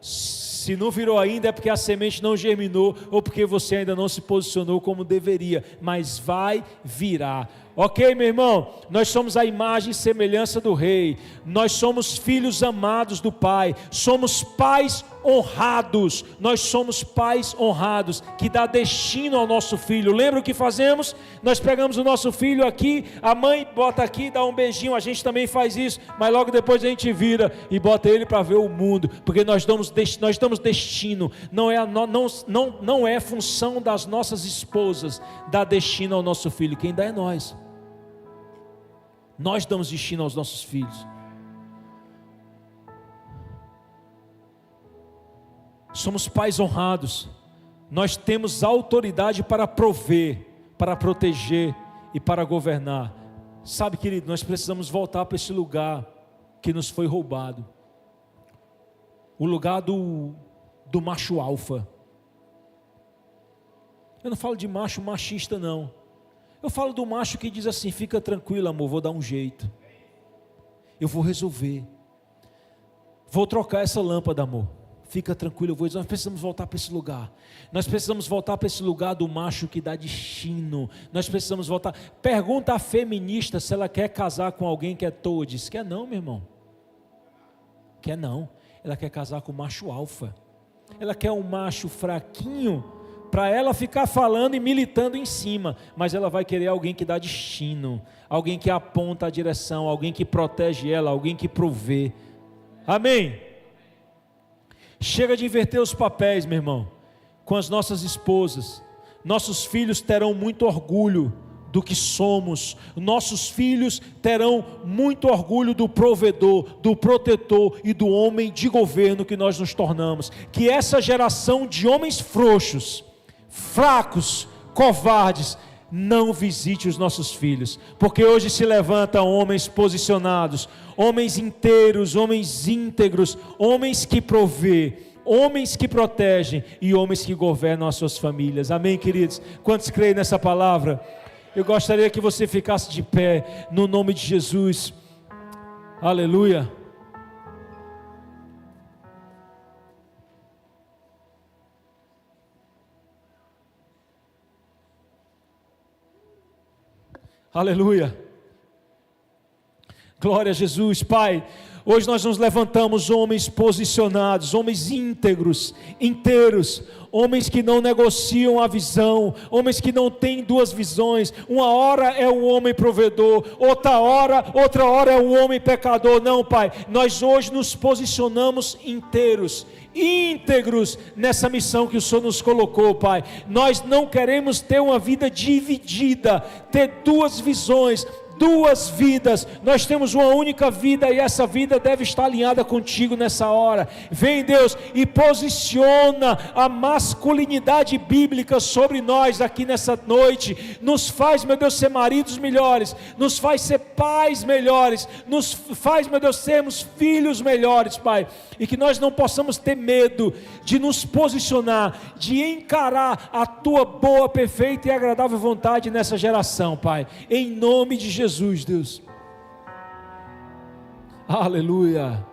Se não virou ainda é porque a semente não germinou, ou porque você ainda não se posicionou como deveria, mas vai virar. Ok, meu irmão? Nós somos a imagem e semelhança do Rei. Nós somos filhos amados do Pai. Somos pais honrados. Nós somos pais honrados, que dá destino ao nosso filho. Lembra o que fazemos? Nós pegamos o nosso filho aqui, a mãe bota aqui, dá um beijinho. A gente também faz isso, mas logo depois a gente vira e bota ele para ver o mundo, porque nós damos destino. Não é função das nossas esposas dar destino ao nosso filho. Quem dá é nós. Nós damos destino aos nossos filhos. Somos pais honrados. Nós temos autoridade para prover, para proteger e para governar. Sabe, querido, nós precisamos voltar para esse lugar que nos foi roubado. O lugar do macho alfa. Eu não falo de macho machista não. Eu falo do macho que diz assim: fica tranquilo, amor, vou dar um jeito. Eu vou resolver. Vou trocar essa lâmpada, amor. Fica tranquilo, nós precisamos voltar para esse lugar. Nós precisamos voltar para esse lugar do macho que dá destino. Nós precisamos voltar. Pergunta à feminista se ela quer casar com alguém que é toa. Diz: quer não, meu irmão. Quer não. Ela quer casar com o macho alfa. Ela quer um macho fraquinho, para ela ficar falando e militando em cima, mas ela vai querer alguém que dá destino, alguém que aponta a direção, alguém que protege ela, alguém que provê. Amém? Chega de inverter os papéis, meu irmão, com as nossas esposas. Nossos filhos terão muito orgulho do que somos, nossos filhos terão muito orgulho do provedor, do protetor e do homem de governo que nós nos tornamos. Que essa geração de homens frouxos, fracos, covardes, não visite os nossos filhos, porque hoje se levantam homens posicionados, homens inteiros, homens íntegros, homens que provê, homens que protegem e homens que governam as suas famílias. Amém, queridos? Quantos creem nessa palavra? Eu gostaria que você ficasse de pé, no nome de Jesus. Aleluia. Aleluia. Glória a Jesus. Pai, hoje nós nos levantamos homens posicionados, homens íntegros, inteiros, homens que não negociam a visão, homens que não têm duas visões. Uma hora é o homem provedor, outra hora é o homem pecador. Não, Pai, nós hoje nos posicionamos inteiros, íntegros nessa missão que o Senhor nos colocou, Pai. Nós não queremos ter uma vida dividida, ter duas visões, duas vidas. Nós temos uma única vida e essa vida deve estar alinhada contigo nessa hora. Vem, Deus, e posiciona a masculinidade bíblica sobre nós aqui nessa noite. Nos faz, meu Deus, ser maridos melhores, nos faz ser pais melhores, nos faz, meu Deus, sermos filhos melhores, Pai. E que nós não possamos ter medo de nos posicionar, de encarar a Tua boa, perfeita e agradável vontade nessa geração, Pai. Em nome de Jesus, Deus. Aleluia.